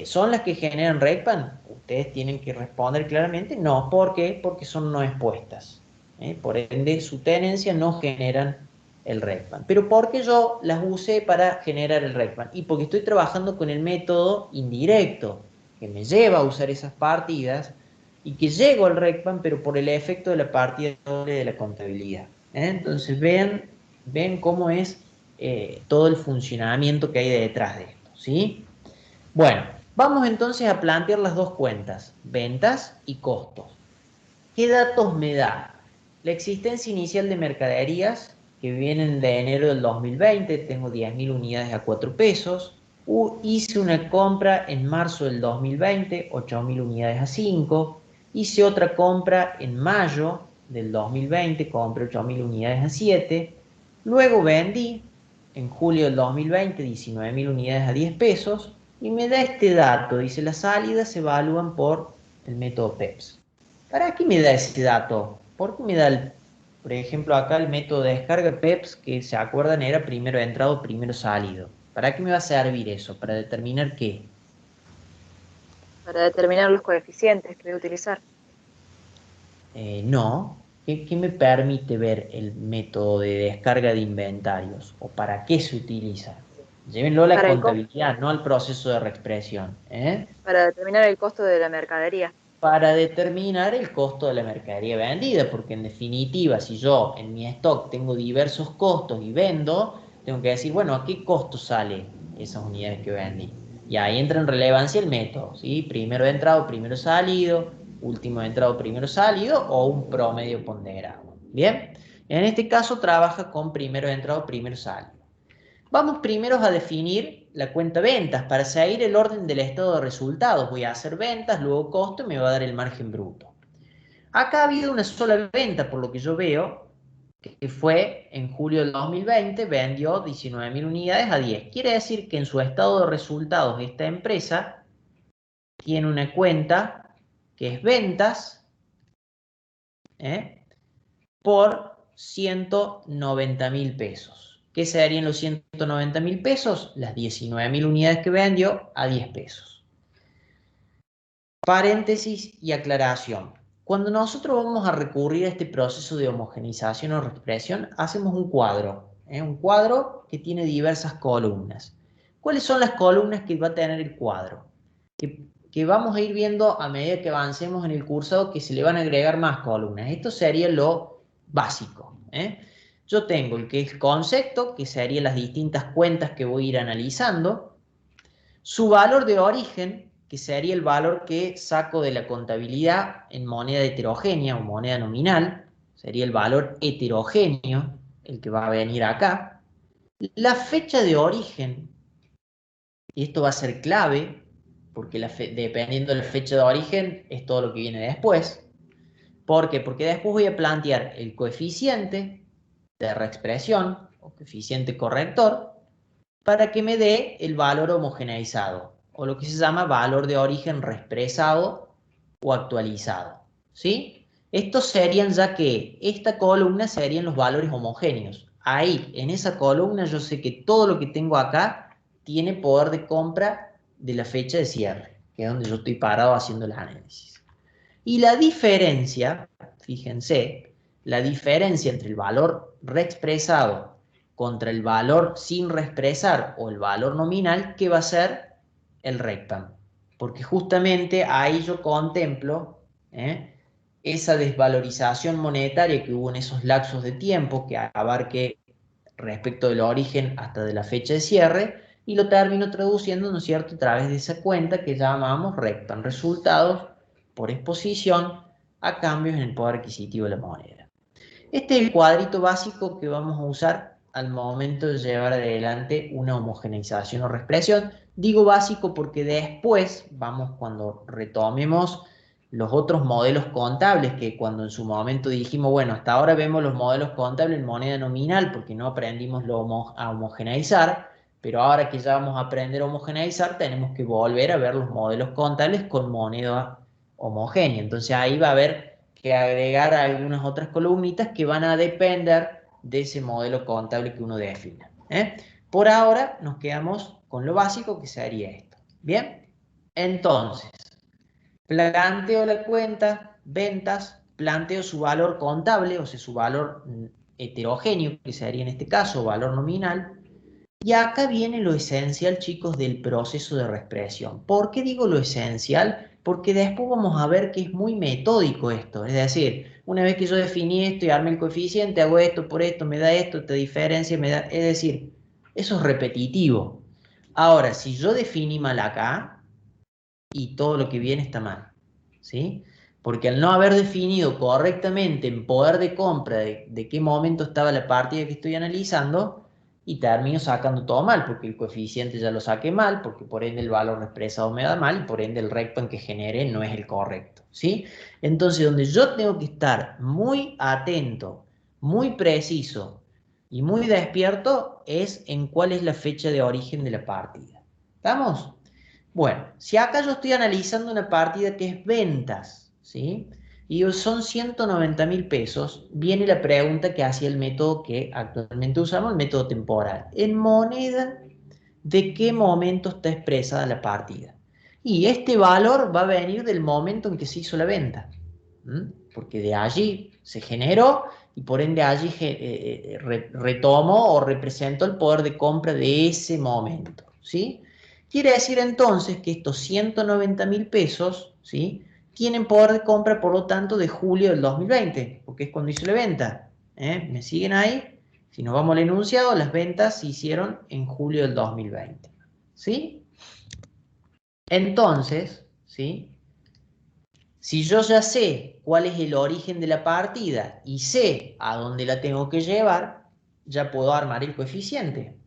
¿son las que generan RECPAN? Ustedes tienen que responder claramente, no. ¿Por qué? Porque son no expuestas. Por ende, su tenencia no generan el RECPAN. Pero ¿por qué yo las usé para generar el RECPAN? Y porque estoy trabajando con el método indirecto, que me lleva a usar esas partidas y que llego al RECPAN, pero por el efecto de la partida doble de la contabilidad. Entonces ven cómo es todo el funcionamiento que hay detrás de esto, ¿sí? Bueno, vamos entonces a plantear las dos cuentas, ventas y costos. ¿Qué datos me da? La existencia inicial de mercaderías que vienen de enero del 2020, tengo 10.000 unidades a 4 pesos. Hice una compra en marzo del 2020, 8.000 unidades a 5. Hice otra compra en mayo del 2020, compré 8.000 unidades a 7. Luego vendí en julio del 2020 19.000 unidades a 10 pesos. Y me da este dato, dice, las salidas se evalúan por el método PEPS. ¿Para qué me da ese dato? ¿Por qué me da, por ejemplo, acá el método de descarga PEPS, que se acuerdan era primero entrado, primero salido? ¿Para qué me va a servir eso? ¿Para determinar qué? Para determinar los coeficientes que voy a utilizar. No. ¿Qué me permite ver el método de descarga de inventarios? ¿O para qué se utiliza? Llévenlo a la Para el contabilidad, no al proceso de reexpresión. Para determinar el costo de la mercadería. Para determinar el costo de la mercadería vendida, porque en definitiva, si yo en mi stock tengo diversos costos y vendo, tengo que decir, bueno, ¿a qué costo sale esas unidades que vendí? Y ahí entra en relevancia el método, ¿sí? Primero entrado, primero salido, último entrado, primero salido, o un promedio ponderado. ¿Bien? En este caso trabaja con primero entrado, primero salido. Vamos primero a definir la cuenta ventas para seguir el orden del estado de resultados. Voy a hacer ventas, luego costo y me va a dar el margen bruto. Acá ha habido una sola venta, por lo que yo veo, que fue en julio del 2020, vendió 19.000 unidades a 10. Quiere decir que en su estado de resultados esta empresa tiene una cuenta que es ventas por 190.000 pesos. ¿Qué se darían los 190.000 pesos? Las 19.000 unidades que vendió a 10 pesos. Paréntesis y aclaración. Cuando nosotros vamos a recurrir a este proceso de homogeneización o reexpresión, hacemos un cuadro. Un cuadro que tiene diversas columnas. ¿Cuáles son las columnas que va a tener el cuadro? Que vamos a ir viendo a medida que avancemos en el cursado, que se le van a agregar más columnas. Esto sería lo básico. Yo tengo el que es concepto, que serían las distintas cuentas que voy a ir analizando. Su valor de origen, que sería el valor que saco de la contabilidad en moneda heterogénea o moneda nominal. Sería el valor heterogéneo, el que va a venir acá. La fecha de origen, y esto va a ser clave, porque dependiendo de la fecha de origen es todo lo que viene después. ¿Por qué? Porque después voy a plantear el coeficiente de reexpresión o coeficiente corrector para que me dé el valor homogeneizado o lo que se llama valor de origen reexpresado o actualizado. ¿Sí? Estos serían ya que esta columna serían los valores homogéneos. Ahí, en esa columna, yo sé que todo lo que tengo acá tiene poder de compra de la fecha de cierre, que es donde yo estoy parado haciendo el análisis. Y la diferencia, fíjense, la diferencia entre el valor reexpresado contra el valor sin reexpresar o el valor nominal, ¿qué va a ser? El rectam. Porque justamente ahí yo contemplo esa desvalorización monetaria que hubo en esos lapsos de tiempo que abarque respecto del origen hasta de la fecha de cierre, y lo termino traduciendo, ¿no es cierto?, a través de esa cuenta que llamamos rectam, resultados por exposición a cambios en el poder adquisitivo de la moneda. Este es el cuadrito básico que vamos a usar al momento de llevar adelante una homogeneización o reexpresión. Digo básico porque después vamos, cuando retomemos los otros modelos contables, que cuando en su momento dijimos, bueno, hasta ahora vemos los modelos contables en moneda nominal porque no aprendimos a homogeneizar, pero ahora que ya vamos a aprender a homogeneizar, tenemos que volver a ver los modelos contables con moneda homogénea. Entonces ahí va a haber que agregar algunas otras columnitas que van a depender de ese modelo contable que uno defina. Por ahora nos quedamos con lo básico, que sería esto. Bien, entonces planteo la cuenta, ventas, planteo su valor contable, o sea, su valor heterogéneo, que sería en este caso valor nominal. Y acá viene lo esencial, chicos, del proceso de reexpresión. ¿Por qué digo lo esencial? Porque después vamos a ver que es muy metódico esto. Es decir, una vez que yo definí esto y armé el coeficiente, hago esto por esto, me da esto, esta diferencia, me da... Es decir, eso es repetitivo. Ahora, si yo definí mal acá, y todo lo que viene está mal, ¿sí? Porque al no haber definido correctamente en poder de compra de qué momento estaba la partida que estoy analizando, y termino sacando todo mal, porque el coeficiente ya lo saqué mal, porque por ende el valor expresado me da mal, y por ende el recpan que genere no es el correcto, ¿sí? Entonces, donde yo tengo que estar muy atento, muy preciso y muy despierto, es en cuál es la fecha de origen de la partida. ¿Estamos? Bueno, si acá yo estoy analizando una partida que es ventas, ¿sí? Y son 190.000 pesos, viene la pregunta que hacía el método que actualmente usamos, el método temporal. En moneda, ¿de qué momento está expresada la partida? Y este valor va a venir del momento en que se hizo la venta, porque de allí se generó y por ende allí retomo o represento el poder de compra de ese momento, ¿sí? Quiere decir entonces que estos 190.000 pesos, ¿sí?, tienen poder de compra, por lo tanto, de julio del 2020, porque es cuando hice la venta. ¿Me siguen ahí? Si nos vamos al enunciado, las ventas se hicieron en julio del 2020. ¿Sí? Entonces, ¿sí?, si yo ya sé cuál es el origen de la partida y sé a dónde la tengo que llevar, ya puedo armar el coeficiente.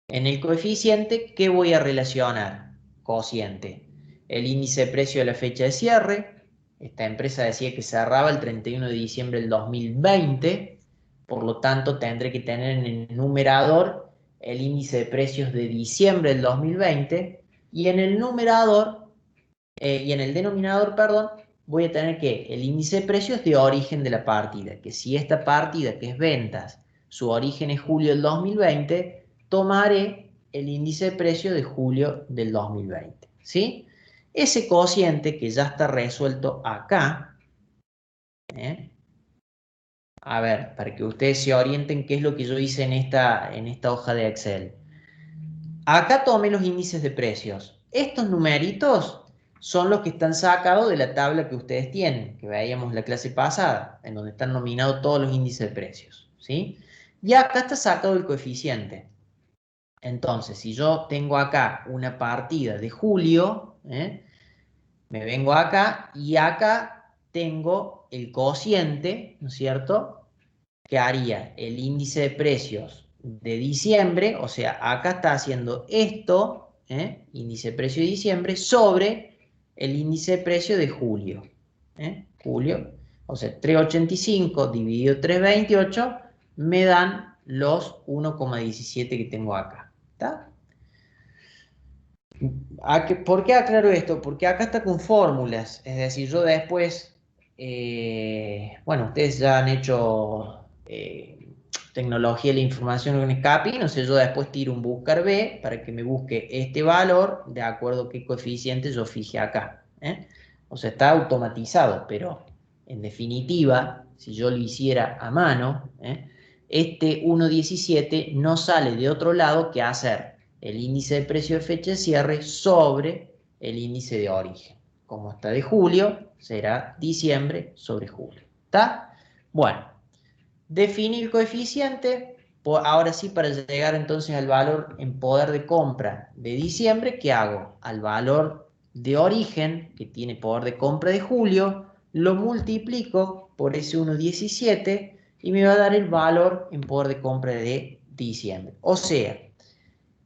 En el coeficiente, ¿qué voy a relacionar? Cociente. El índice de precio de la fecha de cierre. Esta empresa decía que cerraba el 31 de diciembre del 2020. Por lo tanto, tendré que tener en el numerador el índice de precios de diciembre del 2020. Y en el denominador, perdón, voy a tener que el índice de precios de origen de la partida. Que si esta partida, que es ventas, su origen es julio del 2020, tomaré el índice de precio de julio del 2020, ¿sí? Ese cociente que ya está resuelto acá, a ver, para que ustedes se orienten qué es lo que yo hice en esta hoja de Excel. Acá tomé los índices de precios. Estos numeritos son los que están sacados de la tabla que ustedes tienen, que veíamos la clase pasada, en donde están nominados todos los índices de precios, ¿sí? Y acá está sacado el coeficiente. Entonces, si yo tengo acá una partida de julio, me vengo acá y acá tengo el cociente, ¿no es cierto?, que haría el índice de precios de diciembre, o sea, acá está haciendo esto, índice de precio de diciembre, sobre el índice de precio de julio. Julio, o sea, 385 dividido 328 me dan los 1,17 que tengo acá. ¿Está? ¿Por qué aclaro esto? Porque acá está con fórmulas, es decir, yo después, bueno, ustedes ya han hecho tecnología de la información con Escapi, no sé, yo después tiro un buscar B para que me busque este valor de acuerdo a qué coeficiente yo fije acá. O sea, está automatizado, pero en definitiva, si yo lo hiciera a mano, este 1,17 no sale de otro lado que hacer el índice de precio de fecha de cierre sobre el índice de origen. Como está de julio, será diciembre sobre julio. ¿Está? Bueno, definí el coeficiente. Ahora sí, para llegar entonces al valor en poder de compra de diciembre, ¿qué hago? Al valor de origen, que tiene poder de compra de julio, lo multiplico por ese 1,17 y me va a dar el valor en poder de compra de diciembre. O sea,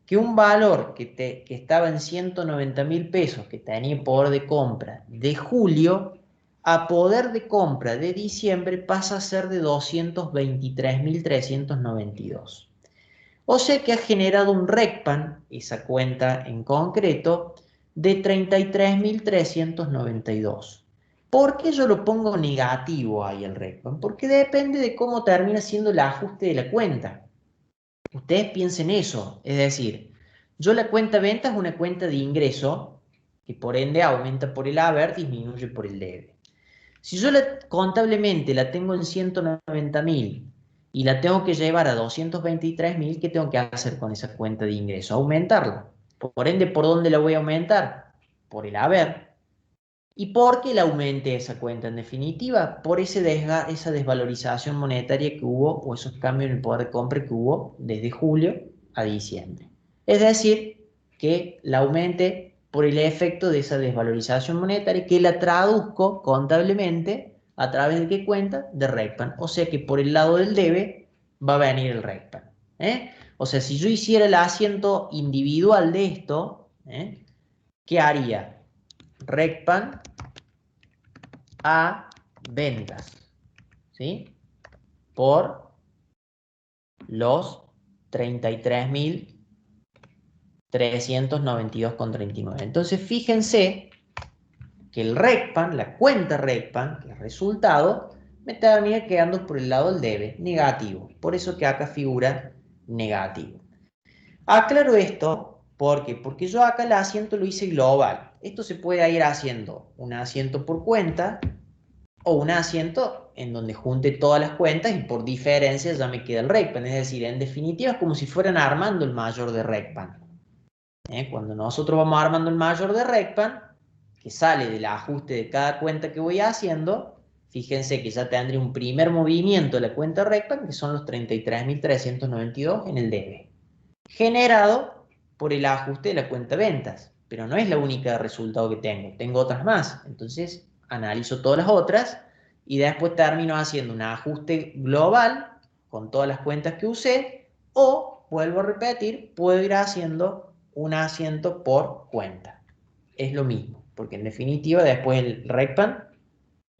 que un valor que estaba en 190.000 pesos, que tenía poder de compra de julio, a poder de compra de diciembre pasa a ser de 223.392. O sea que ha generado un RECPAN, esa cuenta en concreto, de 33.392. ¿Por qué yo lo pongo negativo ahí el RECPAN? Porque depende de cómo termina siendo el ajuste de la cuenta. Ustedes piensen eso, es decir, yo la cuenta venta es una cuenta de ingreso que por ende aumenta por el haber, disminuye por el debe. Si yo contablemente la tengo en 190.000 y la tengo que llevar a 223.000, ¿qué tengo que hacer con esa cuenta de ingreso? Aumentarla. Por ende, ¿por dónde la voy a aumentar? Por el haber. ¿Y por qué la aumente esa cuenta en definitiva? Por esa desvalorización monetaria que hubo, o esos cambios en el poder de compra que hubo desde julio a diciembre. Es decir, que la aumente por el efecto de esa desvalorización monetaria que la traduzco contablemente a través de qué cuenta, de RECPAN. O sea que por el lado del debe va a venir el RECPAN. O sea, si yo hiciera el asiento individual de esto, ¿qué haría? RECPAN a ventas, ¿sí? Por los 33.392,39. Entonces, fíjense que el RECPAN, la cuenta RECPAN, el resultado, me termina quedando por el lado del debe, negativo. Por eso que acá figura negativo. Aclaro esto, ¿por qué? Porque yo acá el asiento lo hice global. Esto se puede ir haciendo un asiento por cuenta o un asiento en donde junte todas las cuentas y por diferencia ya me queda el RECPAN. Es decir, en definitiva es como si fueran armando el mayor de RECPAN. Cuando nosotros vamos armando el mayor de RECPAN, que sale del ajuste de cada cuenta que voy haciendo, fíjense que ya tendré un primer movimiento de la cuenta RECPAN, que son los 33.392 en el debe, generado por el ajuste de la cuenta ventas. Pero no es la única resultado que tengo otras más. Entonces analizo todas las otras y después termino haciendo un ajuste global con todas las cuentas que usé, o, vuelvo a repetir, puedo ir haciendo un asiento por cuenta. Es lo mismo, porque en definitiva después el RECPAN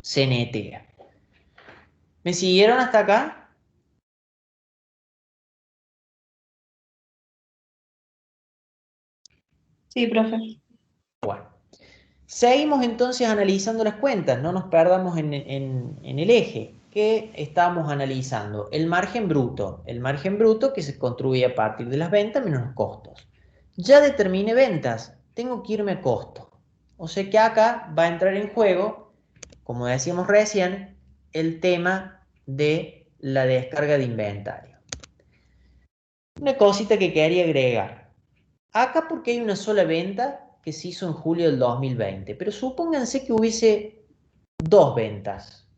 se netea. ¿Me siguieron hasta acá? Sí, profe. Bueno. Seguimos entonces analizando las cuentas, no nos perdamos en el eje que estábamos analizando. El margen bruto que se construye a partir de las ventas menos los costos. Ya determiné ventas, tengo que irme a costo. O sea que acá va a entrar en juego, como decíamos recién, el tema de la descarga de inventario. Una cosita que quería agregar. Acá porque hay una sola venta que se hizo en julio del 2020, pero supónganse que hubiese dos ventas,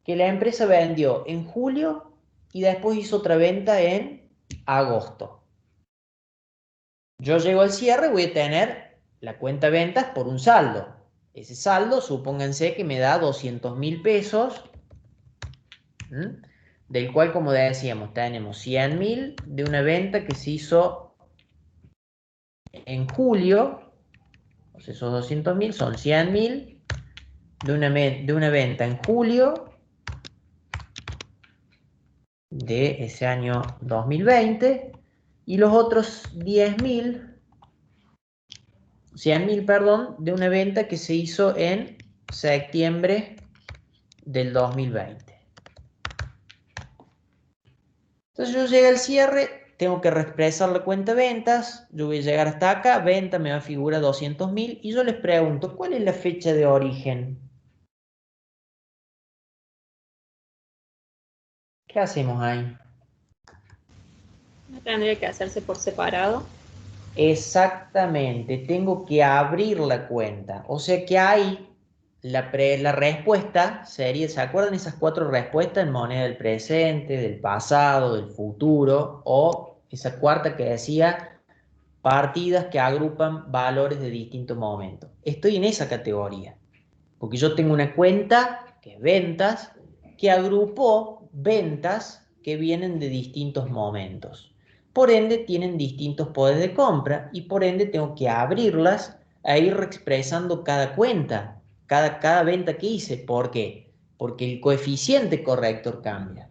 que la empresa vendió en julio y después hizo otra venta en agosto. Yo llego al cierre y voy a tener la cuenta ventas por un saldo. Ese saldo, supónganse que me da 200.000 pesos, del cual, como decíamos, tenemos 100.000 de una venta que se hizo en julio. Esos 200.000 son 100.000 de una venta en julio de ese año 2020 y los otros 100.000, perdón, de una venta que se hizo en septiembre del 2020. Entonces yo llegué al cierre, tengo que reexpresar la cuenta de ventas, yo voy a llegar hasta acá, venta me va a figurar 200.000 y yo les pregunto, ¿cuál es la fecha de origen? ¿Qué hacemos ahí? ¿No tendría que hacerse por separado? Exactamente, tengo que abrir la cuenta. O sea que ahí la respuesta sería, ¿se acuerdan esas 4 respuestas en moneda del presente, del pasado, del futuro? O esa cuarta que decía partidas que agrupan valores de distintos momentos. Estoy en esa categoría, porque yo tengo una cuenta que es ventas, que agrupó ventas que vienen de distintos momentos. Por ende, tienen distintos poderes de compra y por ende tengo que abrirlas e ir expresando cada cuenta, cada venta que hice. ¿Por qué? Porque el coeficiente corrector cambia.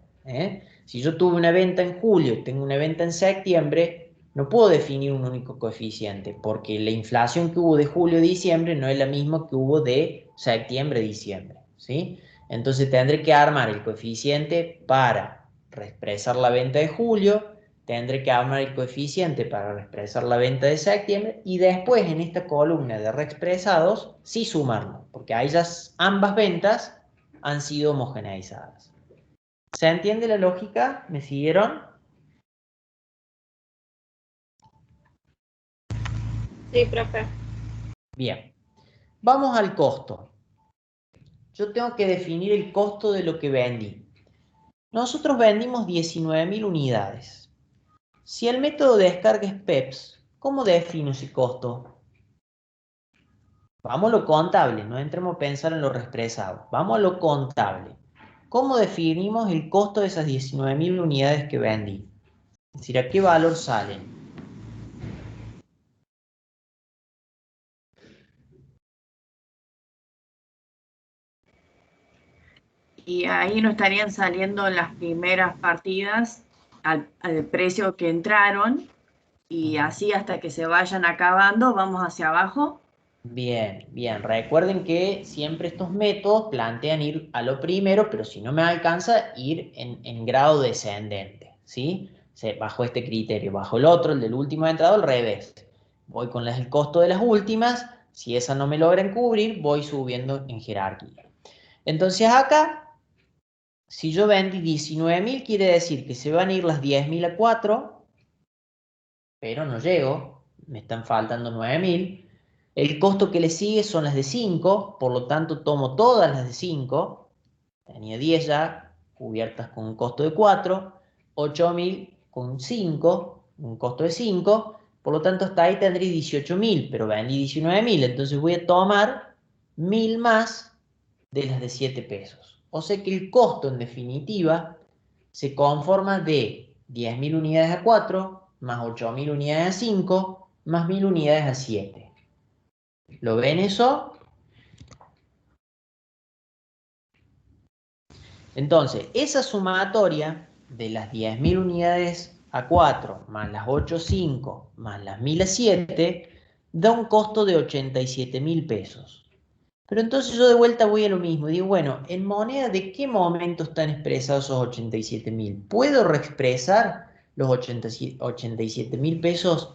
Si yo tuve una venta en julio, tengo una venta en septiembre, no puedo definir un único coeficiente porque la inflación que hubo de julio a diciembre no es la misma que hubo de septiembre a diciembre, ¿sí? Entonces tendré que armar el coeficiente para reexpresar la venta de julio, tendré que armar el coeficiente para reexpresar la venta de septiembre y después en esta columna de reexpresados sí sumarlo, porque ahí ya ambas ventas han sido homogeneizadas. ¿Se entiende la lógica? ¿Me siguieron? Sí, profe. Bien, vamos al costo. Yo tengo que definir el costo de lo que vendí. Nosotros vendimos 19.000 unidades. Si el método de descarga es PEPS, ¿cómo defino ese costo? Vamos a lo contable, no entremos a pensar en lo reexpresado. Vamos a lo contable. ¿Cómo definimos el costo de esas 19.000 unidades que vendí? Es decir, ¿a qué valor salen? Y ahí nos estarían saliendo las primeras partidas al precio que entraron y así hasta que se vayan acabando, vamos hacia abajo. Bien, bien. Recuerden que siempre estos métodos plantean ir a lo primero, pero si no me alcanza, ir en grado descendente, ¿sí? Bajo este criterio. Bajo el otro, el del último entrado, al revés. Voy con el costo de las últimas. Si esas no me logran cubrir, voy subiendo en jerarquía. Entonces acá, si yo vendí 19.000, quiere decir que se van a ir las 10.000 a 4, pero no llego, me están faltando 9.000. El costo que le sigue son las de 5, por lo tanto tomo todas las de 5, tenía 10 ya, cubiertas con un costo de 4, 8.000 con 5, un costo de 5, por lo tanto hasta ahí tendré 18.000, pero vendí 19.000, entonces voy a tomar 1.000 más de las de 7 pesos. O sea que el costo en definitiva se conforma de 10.000 unidades a 4, más 8.000 unidades a 5, más 1.000 unidades a 7. ¿Lo ven eso? Entonces, esa sumatoria de las 10.000 unidades a 4, más las 8.5, más las 1.000 a 7, da un costo de 87.000 pesos. Pero entonces yo de vuelta voy a lo mismo. Digo, bueno, ¿en moneda de qué momento están expresados esos 87.000? ¿Puedo reexpresar los 87.000 pesos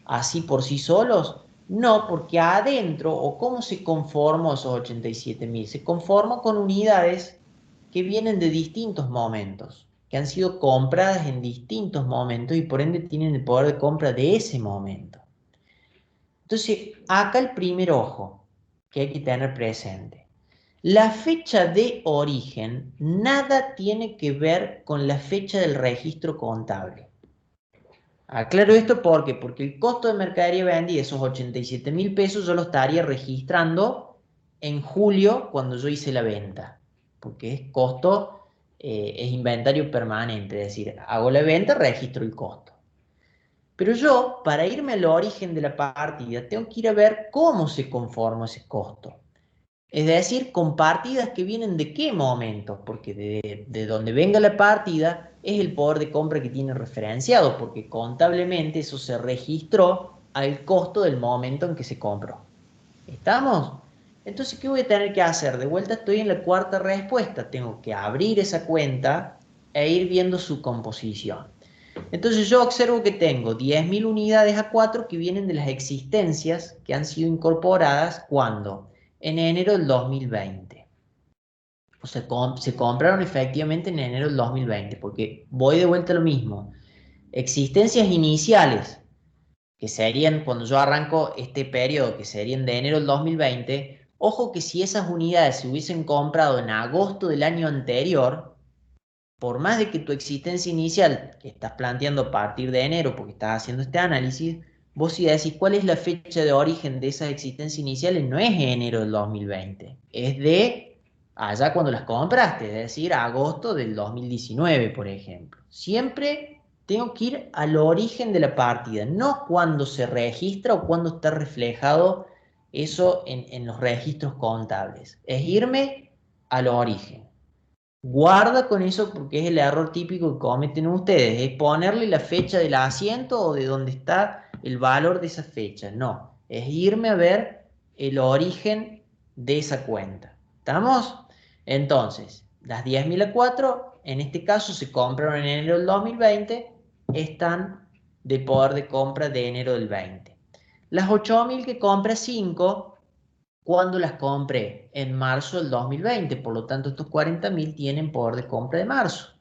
así por sí solos? No, porque adentro, o cómo se conformó esos 87.000, se conformó con unidades que vienen de distintos momentos, que han sido compradas en distintos momentos y por ende tienen el poder de compra de ese momento. Entonces, acá el primer ojo que hay que tener presente. La fecha de origen nada tiene que ver con la fecha del registro contable. Aclaro esto porque el costo de mercadería vendida, esos 87.000 pesos, yo lo estaría registrando en julio cuando yo hice la venta, porque es costo, es inventario permanente, es decir, hago la venta, registro el costo. Pero yo, para irme al origen de la partida, tengo que ir a ver cómo se conforma ese costo. Es decir, con partidas que vienen de qué momento, porque de donde venga la partida es el poder de compra que tiene referenciado, porque contablemente eso se registró al costo del momento en que se compró. ¿Estamos? Entonces, ¿qué voy a tener que hacer? De vuelta estoy en la cuarta respuesta. Tengo que abrir esa cuenta e ir viendo su composición. Entonces yo observo que tengo 10.000 unidades a 4 que vienen de las existencias que han sido incorporadas cuando en enero del 2020. O sea, se compraron efectivamente en enero del 2020, porque voy de vuelta a lo mismo. Existencias iniciales, que serían cuando yo arranco este periodo, que serían de enero del 2020, ojo que si esas unidades se hubiesen comprado en agosto del año anterior, por más de que tu existencia inicial, que estás planteando a partir de enero, porque estás haciendo este análisis, vos si decís cuál es la fecha de origen de esas existencias iniciales, no es enero del 2020, es de allá cuando las compraste, es decir, agosto del 2019, por ejemplo. Siempre tengo que ir al origen de la partida, no cuando se registra o cuando está reflejado eso en los registros contables, es irme al origen. Guarda con eso porque es el error típico que cometen ustedes, es ponerle la fecha del asiento o de dónde está el valor de esa fecha. No, es irme a ver el origen de esa cuenta. ¿Estamos? Entonces, las 10.000 a 4, en este caso se compraron en enero del 2020, están de poder de compra de enero del 20. Las 8.000 que compra 5, cuando las compré en marzo del 2020, por lo tanto estos 40.000 tienen poder de compra de marzo.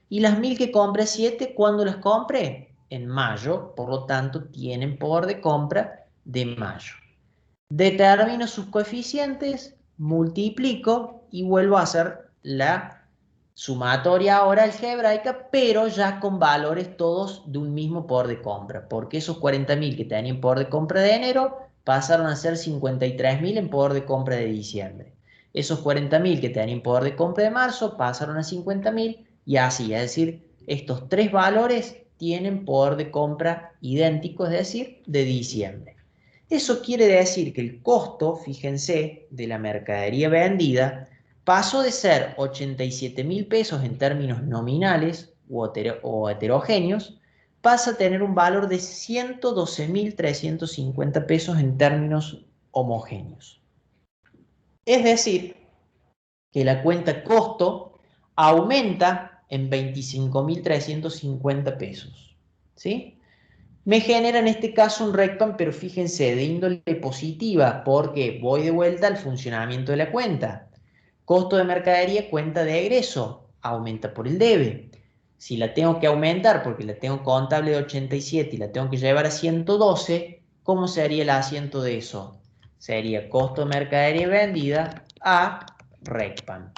Y las 1.000 que compré 7, cuando las compré en mayo, por lo tanto tienen poder de compra de mayo. Determino sus coeficientes, multiplico y vuelvo a hacer la sumatoria ahora algebraica, pero ya con valores todos de un mismo poder de compra, porque esos 40.000 que tenían poder de compra de enero pasaron a ser 53.000 en poder de compra de diciembre. Esos 40.000 que tenían poder de compra de marzo pasaron a 50.000 y así, es decir, estos tres valores tienen poder de compra idéntico, es decir, de diciembre. Eso quiere decir que el costo, fíjense, de la mercadería vendida pasó de ser 87.000 pesos en términos nominales o heterogéneos, pasa a tener un valor de 112.350 pesos en términos homogéneos. Es decir, que la cuenta costo aumenta en 25.350 pesos. ¿Sí? Me genera en este caso un RECPAM, pero fíjense, de índole positiva, porque voy de vuelta al funcionamiento de la cuenta. Costo de mercadería, cuenta de egreso, aumenta por el debe. Si la tengo que aumentar porque la tengo contable de 87 y la tengo que llevar a 112, ¿cómo sería el asiento de eso? Sería costo de mercadería vendida a RECPAM.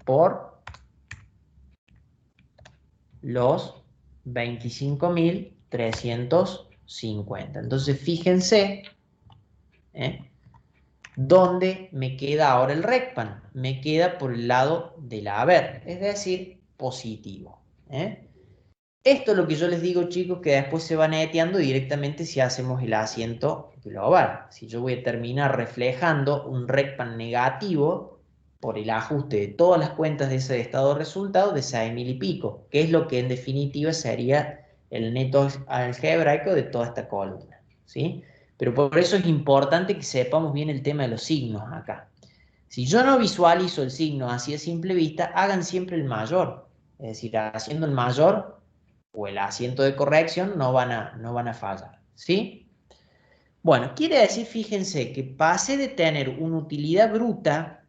Por los 25.350. Entonces, fíjense dónde me queda ahora el RECPAM. Me queda por el lado del haber, es decir, positivo. Esto es lo que yo les digo, chicos, que después se va neteando directamente si hacemos el asiento global. Si yo voy a terminar reflejando un RECPAM negativo por el ajuste de todas las cuentas de ese estado de resultado de 6.000 y pico, que es lo que en definitiva sería el neto algebraico de toda esta columna, ¿sí? Pero por eso es importante que sepamos bien el tema de los signos acá. Si yo no visualizo el signo así a simple vista, hagan siempre el mayor. Es decir, haciendo el mayor o el asiento de corrección no van a fallar, ¿sí? Bueno, quiere decir, fíjense, que pase de tener una utilidad bruta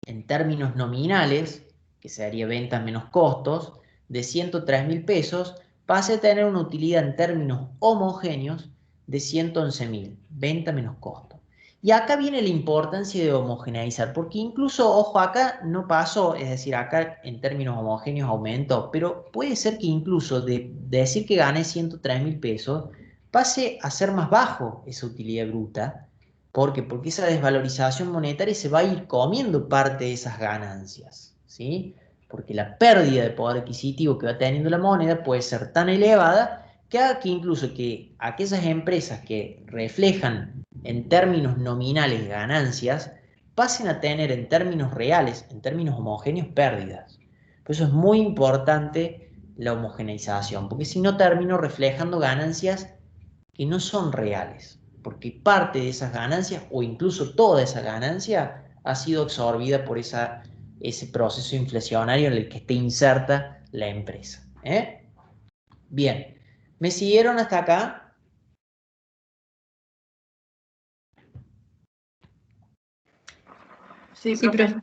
en términos nominales, que sería ventas menos costos, de 103.000 pesos, pase a tener una utilidad en términos homogéneos de 111.000, venta menos costo. Y acá viene la importancia de homogeneizar, porque incluso, ojo, acá no pasó, es decir, acá en términos homogéneos aumentó, pero puede ser que incluso de decir que gané 103.000 pesos, pase a ser más bajo esa utilidad bruta. ¿Por qué? Porque esa desvalorización monetaria se va a ir comiendo parte de esas ganancias, ¿sí? Porque la pérdida de poder adquisitivo que va teniendo la moneda puede ser tan elevada que haga que incluso que aquellas empresas que reflejan en términos nominales ganancias pasen a tener en términos reales, en términos homogéneos, pérdidas. Por eso es muy importante la homogeneización, porque si no termino reflejando ganancias que no son reales, porque parte de esas ganancias o incluso toda esa ganancia ha sido absorbida por ese proceso inflacionario en el que está inserta la empresa. Bien, ¿me siguieron hasta acá? Sí, Sí, profe. profe.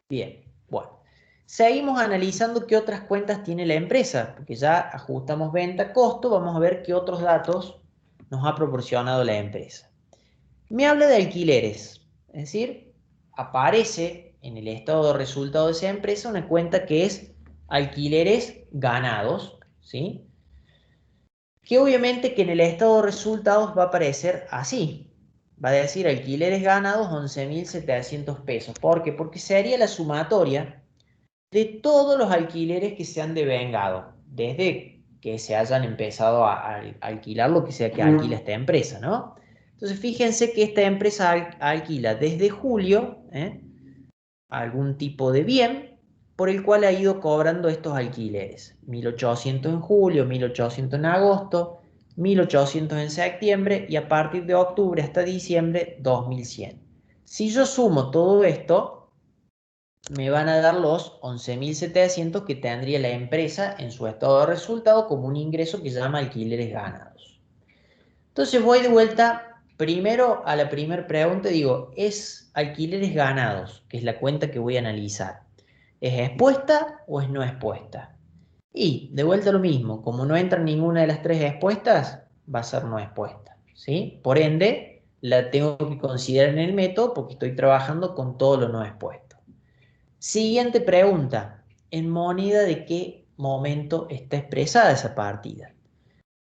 Bien, bueno. Seguimos analizando qué otras cuentas tiene la empresa, porque ya ajustamos venta, costo, vamos a ver qué otros datos nos ha proporcionado la empresa. Me habla de alquileres, es decir, aparece en el estado de resultado de esa empresa una cuenta que es alquileres ganados, ¿sí? Que obviamente que en el estado de resultados va a aparecer así. Va a decir alquileres ganados 11.700 pesos. ¿Por qué? Porque sería la sumatoria de todos los alquileres que se han devengado, desde que se hayan empezado a alquilar lo que sea que alquila esta empresa, ¿no? Entonces fíjense que esta empresa alquila desde julio algún tipo de bien por el cual ha ido cobrando estos alquileres. 1.800 en julio, 1.800 en agosto, 1.800 en septiembre y a partir de octubre hasta diciembre 2.100. Si yo sumo todo esto, me van a dar los 11.700 que tendría la empresa en su estado de resultado como un ingreso que se llama alquileres ganados. Entonces voy de vuelta primero a la primera pregunta y digo, ¿es alquileres ganados, que es la cuenta que voy a analizar? ¿Es expuesta o es no expuesta? Y de vuelta lo mismo, como no entra ninguna de las tres expuestas, va a ser no expuesta, ¿sí? Por ende, la tengo que considerar en el método porque estoy trabajando con todo lo no expuesto. Siguiente pregunta, ¿en moneda de qué momento está expresada esa partida?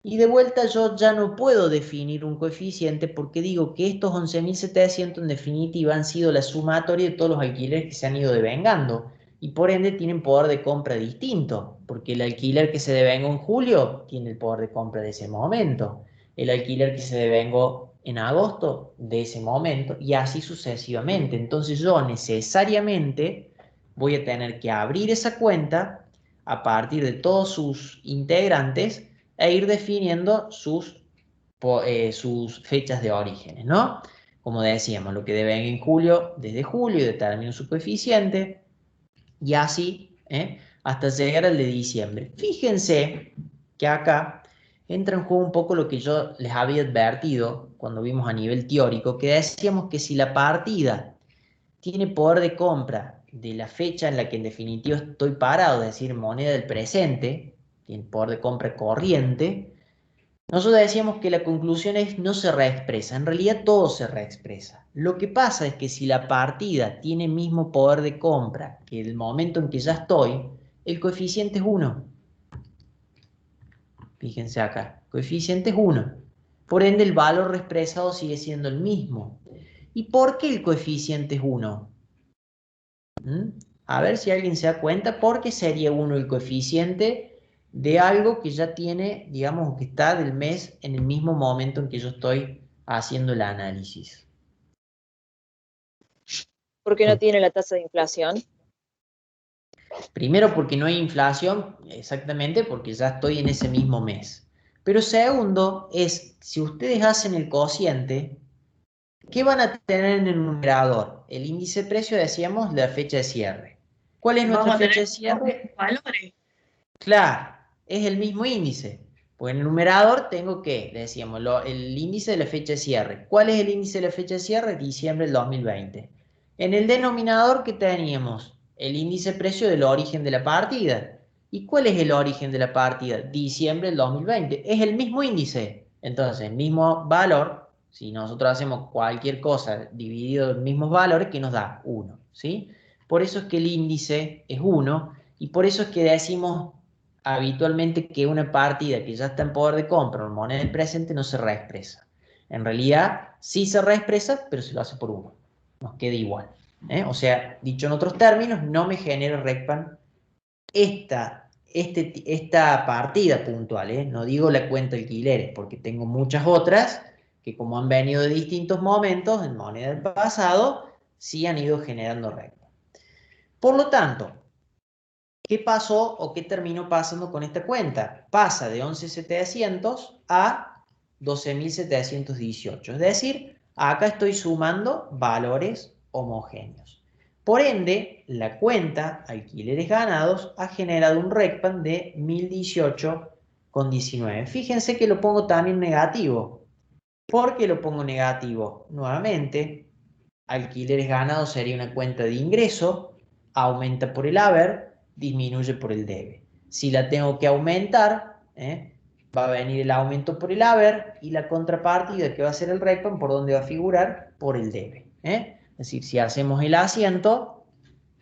Y de vuelta yo ya no puedo definir un coeficiente porque digo que estos 11.700 en definitiva han sido la sumatoria de todos los alquileres que se han ido devengando. Y por ende tienen poder de compra distinto, porque el alquiler que se devengó en julio tiene el poder de compra de ese momento. El alquiler que se devengó en agosto de ese momento y así sucesivamente. Entonces yo necesariamente voy a tener que abrir esa cuenta a partir de todos sus integrantes e ir definiendo sus fechas de orígenes, ¿no? Como decíamos, lo que deben en julio, desde julio, y determino su coeficiente, y así, hasta llegar al de diciembre. Fíjense que acá entra en juego un poco lo que yo les había advertido cuando vimos a nivel teórico, que decíamos que si la partida tiene poder de compra de la fecha en la que en definitiva estoy parado, es decir, moneda del presente, tiene poder de compra corriente, nosotros decíamos que la conclusión es no se reexpresa, en realidad todo se reexpresa. Lo que pasa es que si la partida tiene mismo poder de compra que el momento en que ya estoy, el coeficiente es 1. Fíjense acá, coeficiente es 1. Por ende el valor reexpresado sigue siendo el mismo. ¿Y por qué el coeficiente es 1? A ver si alguien se da cuenta, ¿por qué sería 1 el coeficiente de algo que ya tiene, digamos, que está del mes en el mismo momento en que yo estoy haciendo el análisis? ¿Por qué no tiene la tasa de inflación? Primero porque no hay inflación, exactamente porque ya estoy en ese mismo mes. Pero segundo es, si ustedes hacen el cociente, ¿qué van a tener en el numerador? El índice de precio, decíamos, la fecha de cierre. ¿Cuál es nuestra Vamos a fecha de tener cierre? valores. Claro, es el mismo índice. Porque en el numerador tengo que, decíamos, el índice de la fecha de cierre. ¿Cuál es el índice de la fecha de cierre? Diciembre del 2020. En el denominador, ¿qué teníamos? El índice de precio del origen de la partida. ¿Y cuál es el origen de la partida? Diciembre del 2020. Es el mismo índice. Entonces, el mismo valor, si nosotros hacemos cualquier cosa dividido en mismos valores, ¿qué nos da? 1, ¿sí? Por eso es que el índice es 1 y por eso es que decimos habitualmente que una partida que ya está en poder de compra o en moneda del presente no se reexpresa. En realidad sí se reexpresa, pero se lo hace por 1. Nos queda igual. O sea, dicho en otros términos, no me genera RECPAN esta partida puntual. No digo la cuenta de alquileres, porque tengo muchas otras que como han venido de distintos momentos en moneda del pasado, sí han ido generando RECPAN. Por lo tanto, ¿qué pasó o qué terminó pasando con esta cuenta? Pasa de 11.700 a 12.718. Es decir, acá estoy sumando valores homogéneos. Por ende, la cuenta alquileres ganados ha generado un RECPAN de 1018,19. Fíjense que lo pongo también negativo. ¿Por qué lo pongo negativo? Nuevamente, alquileres ganados sería una cuenta de ingreso, aumenta por el haber, disminuye por el debe. Si la tengo que aumentar, va a venir el aumento por el haber y la contrapartida que va a ser el RECPAN, ¿por dónde va a figurar? Por el debe. Es decir, si hacemos el asiento,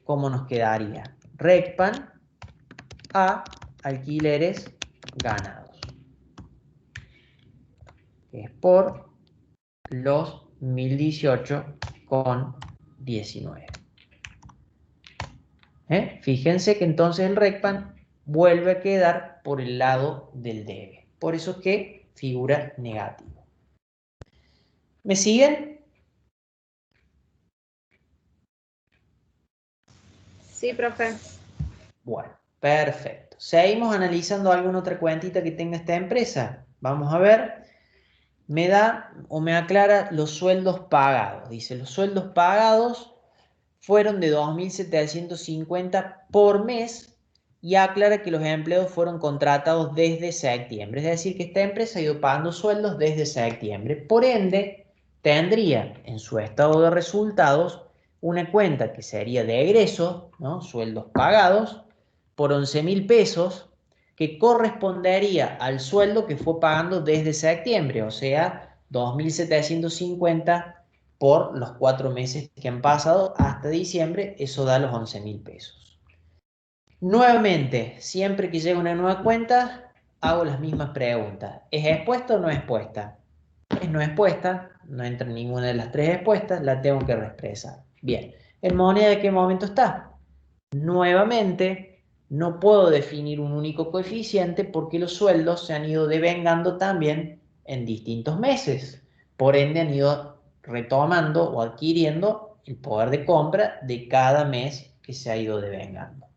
¿cómo nos quedaría? RECPAN a alquileres ganados. Es por los 1018,19. Fíjense que entonces el RECPAN vuelve a quedar por el lado del debe. Por eso es que figura negativo. ¿Me siguen? Sí, profe. Bueno, perfecto. Seguimos analizando alguna otra cuentita que tenga esta empresa. Vamos a ver. Me da o me aclara los sueldos pagados. Dice, los sueldos pagados fueron de 2.750 por mes y aclara que los empleados fueron contratados desde septiembre. Es decir, que esta empresa ha ido pagando sueldos desde septiembre. Por ende, tendría en su estado de resultados una cuenta que sería de egresos, ¿no? Sueldos pagados, por 11.000 pesos, que correspondería al sueldo que fue pagando desde septiembre, o sea, 2.750 por los 4 meses que han pasado hasta diciembre, eso da los 11.000 pesos. Nuevamente, siempre que llega una nueva cuenta, hago las mismas preguntas. ¿Es expuesta o no expuesta? Es no expuesta, no entra en ninguna de las tres expuestas, la tengo que reexpresar. Bien, ¿en moneda de qué momento está? Nuevamente, no puedo definir un único coeficiente porque los sueldos se han ido devengando también en distintos meses. Por ende, han ido retomando o adquiriendo el poder de compra de cada mes que se ha ido devengando.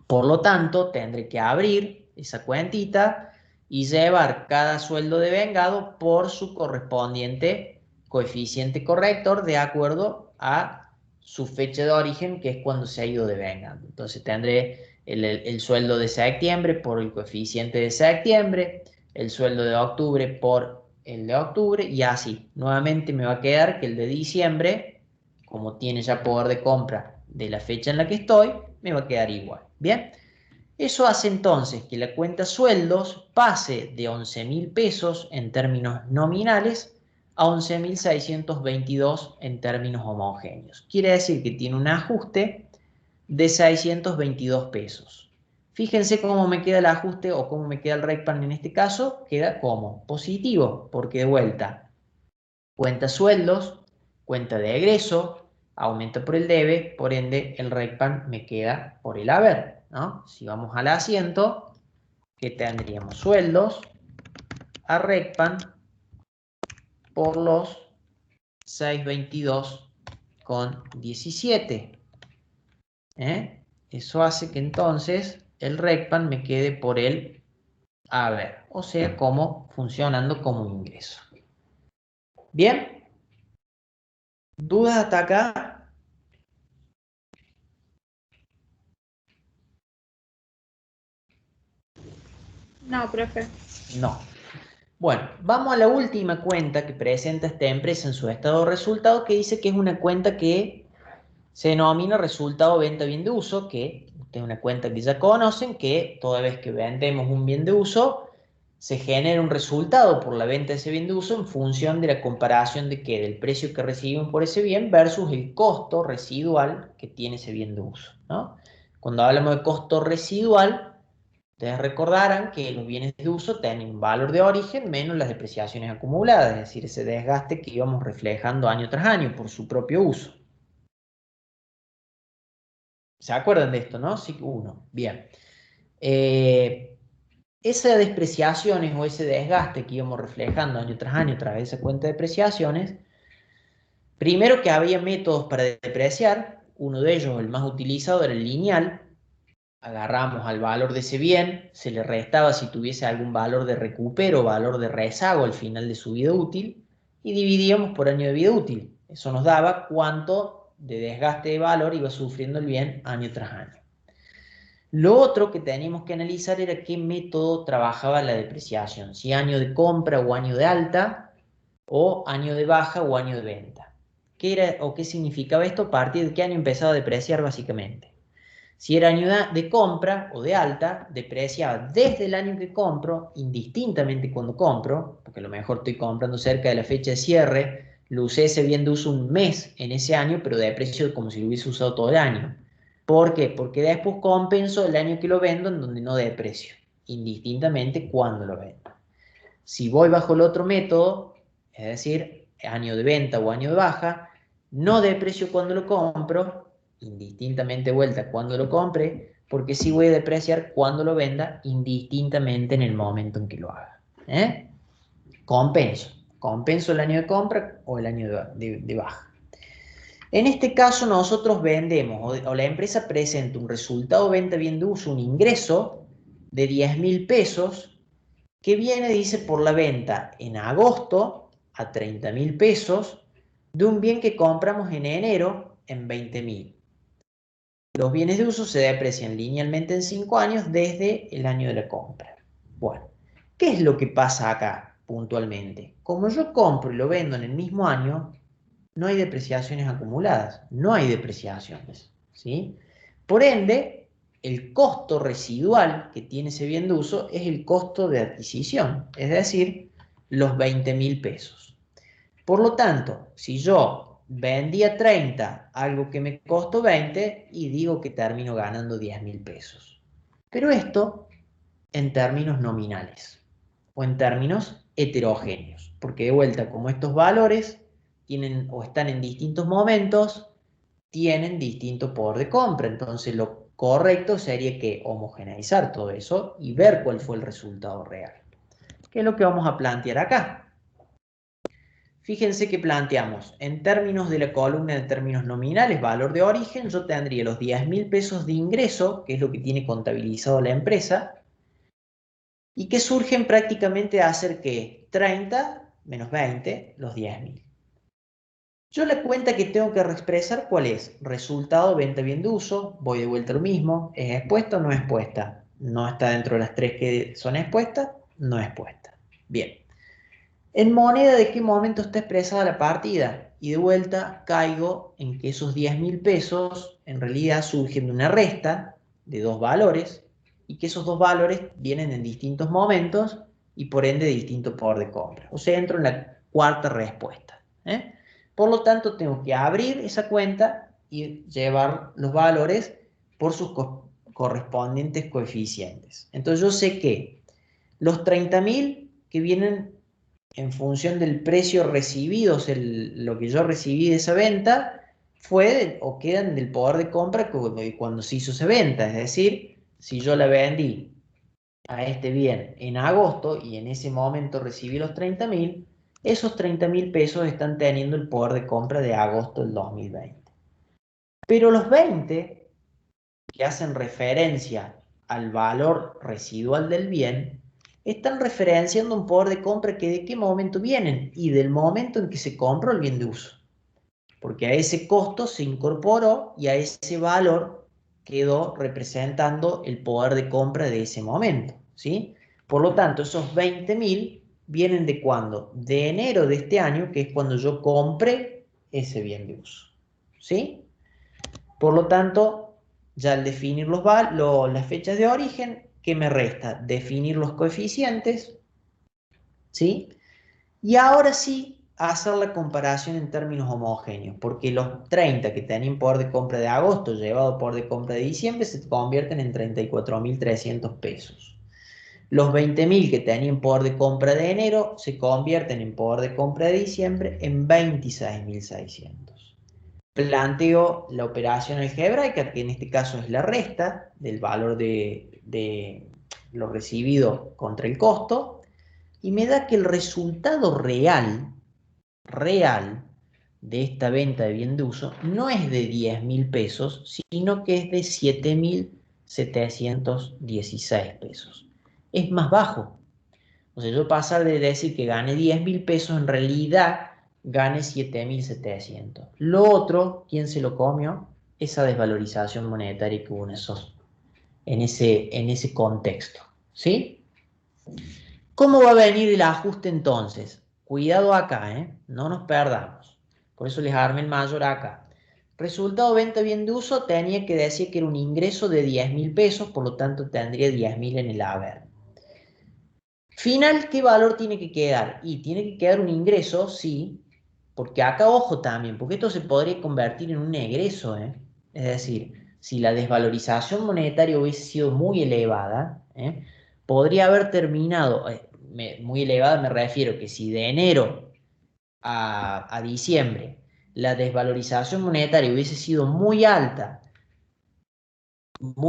Por lo tanto, tendré que abrir esa cuentita y llevar cada sueldo devengado por su correspondiente coeficiente corrector de acuerdo a su fecha de origen, que es cuando se ha ido devengando. Entonces tendré el sueldo de septiembre por el coeficiente de septiembre, el sueldo de octubre por el de octubre, y así. Nuevamente me va a quedar que el de diciembre, como tiene ya poder de compra de la fecha en la que estoy, me va a quedar igual. Bien, eso hace entonces que la cuenta sueldos pase de 11.000 pesos en términos nominales a 11.622 en términos homogéneos. Quiere decir que tiene un ajuste de 622 pesos. Fíjense cómo me queda el ajuste o cómo me queda el RECPAN en este caso. Queda como positivo, porque de vuelta, cuenta sueldos, cuenta de egreso, aumenta por el debe, por ende el RECPAN me queda por el haber, ¿no? Si vamos al asiento, que tendríamos sueldos a RECPAN por los 622,17. Eso hace que entonces el RECPAN me quede por el haber, o sea, como funcionando como un ingreso. Bien, ¿dudas hasta acá? No, profe. No. Bueno, vamos a la última cuenta que presenta esta empresa en su estado de resultado, que dice que es una cuenta que se denomina resultado venta bien de uso, que es una cuenta que ya conocen, que toda vez que vendemos un bien de uso, se genera un resultado por la venta de ese bien de uso en función de la comparación de que del precio que recibimos por ese bien versus el costo residual que tiene ese bien de uso, ¿no? Cuando hablamos de costo residual, ustedes recordarán que los bienes de uso tienen un valor de origen menos las depreciaciones acumuladas, es decir, ese desgaste que íbamos reflejando año tras año por su propio uso. ¿Se acuerdan de esto, no? Sí, uno. Bien. Esas depreciaciones o ese desgaste que íbamos reflejando año tras año a través de esa cuenta de depreciaciones, primero que había métodos para depreciar, uno de ellos, el más utilizado, era el lineal. Agarramos al valor de ese bien, se le restaba si tuviese algún valor de recupero o valor de rezago al final de su vida útil y dividíamos por año de vida útil. Eso nos daba cuánto de desgaste de valor iba sufriendo el bien año tras año. Lo otro que teníamos que analizar era qué método trabajaba la depreciación, si año de compra o año de alta, o año de baja o año de venta. ¿Qué era o qué significaba esto? A partir de qué año empezaba a depreciar básicamente. Si era año de compra o de alta, depreciaba desde el año que compro, indistintamente cuando compro, porque a lo mejor estoy comprando cerca de la fecha de cierre, lo usé ese bien de uso un mes en ese año, pero deprecio como si lo hubiese usado todo el año. ¿Por qué? Porque después compenso el año que lo vendo en donde no deprecio, indistintamente cuando lo vendo. Si voy bajo el otro método, es decir, año de venta o año de baja, no deprecio cuando lo compro, indistintamente vuelta cuando lo compre, porque sí voy a depreciar cuando lo venda, indistintamente en el momento en que lo haga. Compenso el año de compra o el año de baja. En este caso nosotros vendemos o la empresa presenta un resultado venta bien de uso, un ingreso de 10.000 pesos que viene, dice, por la venta en agosto a 30.000 pesos de un bien que compramos en enero en 20.000. Los bienes de uso se deprecian linealmente en 5 años desde el año de la compra. Bueno, ¿qué es lo que pasa acá puntualmente? Como yo compro y lo vendo en el mismo año, no hay depreciaciones acumuladas, no hay depreciaciones, ¿sí? Por ende, el costo residual que tiene ese bien de uso es el costo de adquisición, es decir, los 20.000 pesos. Por lo tanto, si yo vendía 30, algo que me costó 20, y digo que termino ganando 10.000 pesos. Pero esto en términos nominales o en términos heterogéneos. Porque de vuelta, como estos valores tienen o están en distintos momentos, tienen distinto poder de compra. Entonces lo correcto sería que homogeneizar todo eso y ver cuál fue el resultado real. ¿Qué es lo que vamos a plantear acá? Fíjense que planteamos, en términos de la columna de términos nominales, valor de origen, yo tendría los 10.000 pesos de ingreso, que es lo que tiene contabilizado la empresa, y que surgen prácticamente de hacer que 30 menos 20, los 10.000. Yo la cuenta que tengo que expresar, ¿cuál es? Resultado, venta, bien de uso, voy de vuelta a lo mismo, ¿es expuesta o no expuesta? No está dentro de las tres que son expuestas, no expuesta. Bien. ¿En moneda de qué momento está expresada la partida? Y de vuelta caigo en que esos 10.000 pesos en realidad surgen de una resta de dos valores y que esos dos valores vienen en distintos momentos y por ende distinto poder de compra. O sea, entro en la cuarta respuesta. Por lo tanto, tengo que abrir esa cuenta y llevar los valores por sus correspondientes coeficientes. Entonces yo sé que los 30.000 que vienen en función del precio recibido, o sea, lo que yo recibí de esa venta, fue o quedan del poder de compra cuando se hizo esa venta. Es decir, si yo la vendí a este bien en agosto y en ese momento recibí los 30.000, esos 30.000 pesos están teniendo el poder de compra de agosto del 2020. Pero los 20 que hacen referencia al valor residual del bien, están referenciando un poder de compra que de qué momento vienen y del momento en que se compró el bien de uso. Porque a ese costo se incorporó y a ese valor quedó representando el poder de compra de ese momento, ¿sí? Por lo tanto, esos 20.000 vienen de ¿cuándo? De enero de este año, que es cuando yo compré ese bien de uso, ¿sí? Por lo tanto, ya al definir las fechas de origen, ¿qué me resta? Definir los coeficientes, ¿sí? Y ahora sí, hacer la comparación en términos homogéneos, porque los 30 que tenían poder de compra de agosto llevado por de compra de diciembre se convierten en 34.300 pesos. Los 20.000 que tenían poder de compra de enero se convierten en poder de compra de diciembre en 26.600. Planteo la operación algebraica, que en este caso es la resta del valor de lo recibido contra el costo, y me da que el resultado real de esta venta de bien de uso no es de 10.000 pesos, sino que es de 7.716 pesos. Es más bajo. O sea, yo pasar de decir que gane 10.000 pesos, en realidad gane 7.700. Lo otro, ¿quién se lo comió? Esa desvalorización monetaria que hubo en ese contexto. ¿Sí? ¿Cómo va a venir el ajuste entonces? Cuidado acá, no nos perdamos. Por eso les armé el mayor acá. Resultado venta bien de uso tenía que decir que era un ingreso de 10.000 pesos, por lo tanto tendría 10.000 en el haber. Final, ¿qué valor tiene que quedar? Y tiene que quedar un ingreso, sí, porque acá ojo también, porque esto se podría convertir en un egreso, Es decir, si la desvalorización monetaria hubiese sido muy elevada, podría haber terminado, muy elevada me refiero que si de enero a diciembre la desvalorización monetaria hubiese sido muy alta,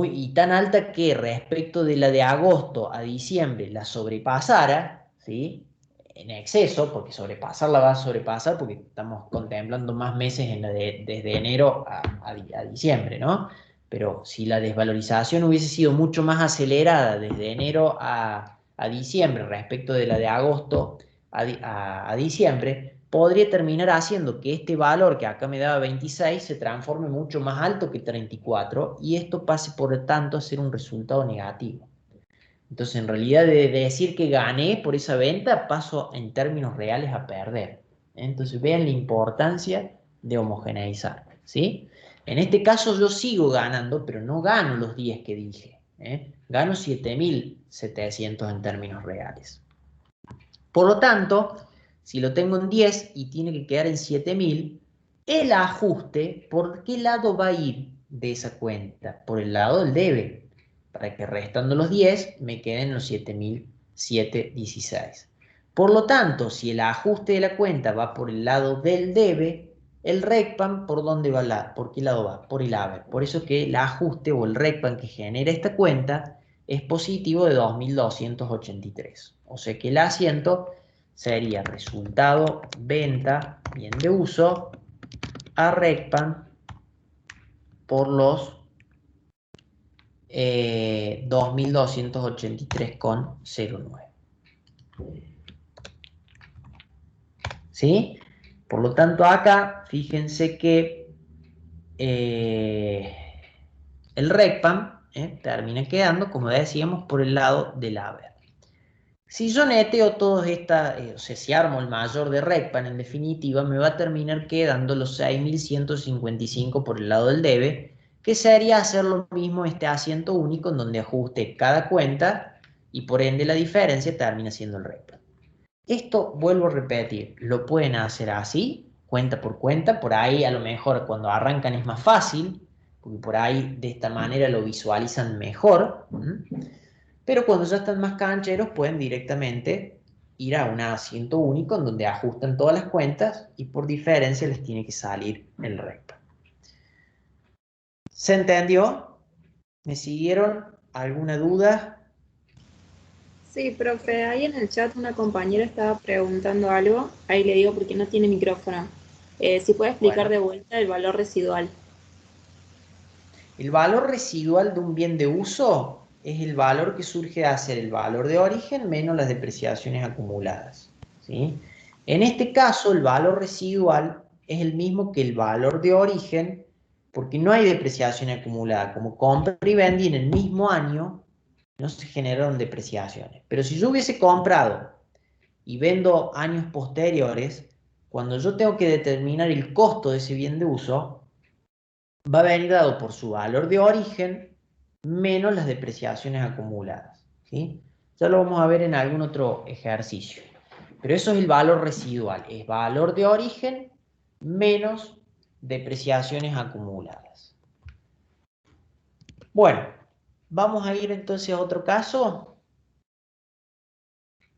y tan alta que respecto de la de agosto a diciembre la sobrepasara, ¿sí? En exceso, porque sobrepasarla va a sobrepasar porque estamos contemplando más meses desde enero a diciembre, ¿no? Pero si la desvalorización hubiese sido mucho más acelerada desde enero a diciembre respecto de la de agosto a diciembre, podría terminar haciendo que este valor que acá me daba 26 se transforme mucho más alto que 34 y esto pase por tanto a ser un resultado negativo. Entonces, en realidad, de decir que gané por esa venta, paso en términos reales a perder. Entonces, vean la importancia de homogeneizar, ¿sí? En este caso yo sigo ganando, pero no gano los 10 que dije, Gano 7.700 en términos reales. Por lo tanto, si lo tengo en 10 y tiene que quedar en 7.000, el ajuste, ¿por qué lado va a ir de esa cuenta? Por el lado del debe. para que restando los 10 me queden los 7.716. Por lo tanto, si el ajuste de la cuenta va por el lado del debe, el RECPAM, ¿por dónde va? ¿Por qué lado va? Por el haber. Por eso que el ajuste o el RECPAM que genera esta cuenta es positivo de 2.283. O sea que el asiento sería resultado venta bien de uso a RECPAM por los 2.283,09. ¿Sí? Por lo tanto, acá, fíjense que el RECPAM termina quedando, como decíamos, por el lado del haber. Si yo neteo todas estas, o sea, si armo el mayor de RECPAM, en definitiva, me va a terminar quedando los 6.155 por el lado del debe, que sería hacer lo mismo este asiento único en donde ajuste cada cuenta y por ende la diferencia termina siendo el RECPAM. Esto, vuelvo a repetir, lo pueden hacer así, cuenta por cuenta, por ahí a lo mejor cuando arrancan es más fácil, porque por ahí de esta manera lo visualizan mejor, pero cuando ya están más cancheros pueden directamente ir a un asiento único en donde ajustan todas las cuentas y por diferencia les tiene que salir el RECPAM. ¿Se entendió? ¿Me siguieron? ¿Alguna duda? Sí, profe, ahí en el chat una compañera estaba preguntando algo, ahí le digo porque no tiene micrófono. Si puede explicar Bueno. de vuelta el valor residual. El valor residual de un bien de uso es el valor que surge de hacer el valor de origen menos las depreciaciones acumuladas, ¿sí? En este caso, el valor residual es el mismo que el valor de origen porque no hay depreciación acumulada. Como compré y vendí en el mismo año, no se generaron depreciaciones. Pero si yo hubiese comprado y vendo años posteriores, cuando yo tengo que determinar el costo de ese bien de uso, va a venir dado por su valor de origen menos las depreciaciones acumuladas, ¿sí? Ya lo vamos a ver en algún otro ejercicio. Pero eso es el valor residual, es valor de origen menos depreciaciones acumuladas. Bueno, vamos a ir entonces a otro caso.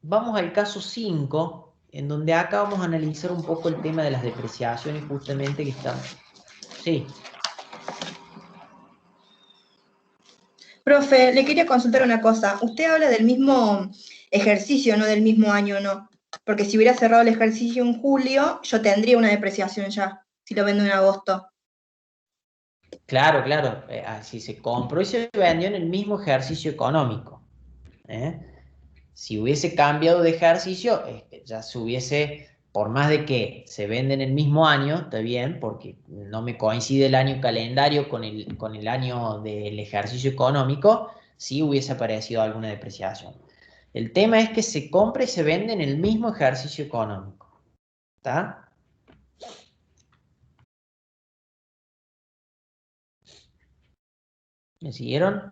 Vamos al caso 5, en donde acá vamos a analizar un poco el tema de las depreciaciones justamente que están... Sí. Profe, le quería consultar una cosa. Usted habla del mismo ejercicio, no del mismo año, ¿no? Porque si hubiera cerrado el ejercicio en julio, yo tendría una depreciación ya, si lo vendo en agosto. Claro, claro. Si se compró y se vendió en el mismo ejercicio económico. Si hubiese cambiado de ejercicio, ya se hubiese, por más de que se vende en el mismo año, está bien, porque no me coincide el año calendario con el año del ejercicio económico, sí hubiese aparecido alguna depreciación. El tema es que se compra y se vende en el mismo ejercicio económico. ¿Está? ¿Me siguieron?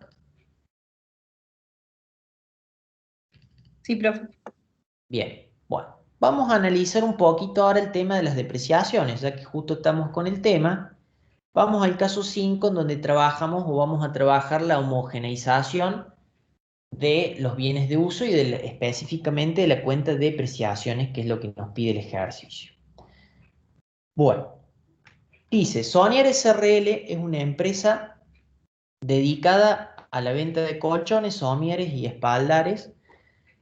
Sí, profe. Bien, bueno, vamos a analizar un poquito ahora el tema de las depreciaciones, ya que justo estamos con el tema. Vamos al caso 5, en donde trabajamos o vamos a trabajar la homogeneización de los bienes de uso y específicamente de la cuenta de depreciaciones, que es lo que nos pide el ejercicio. Bueno, dice, Soniar SRL es una empresa dedicada a la venta de colchones, somieres y espaldares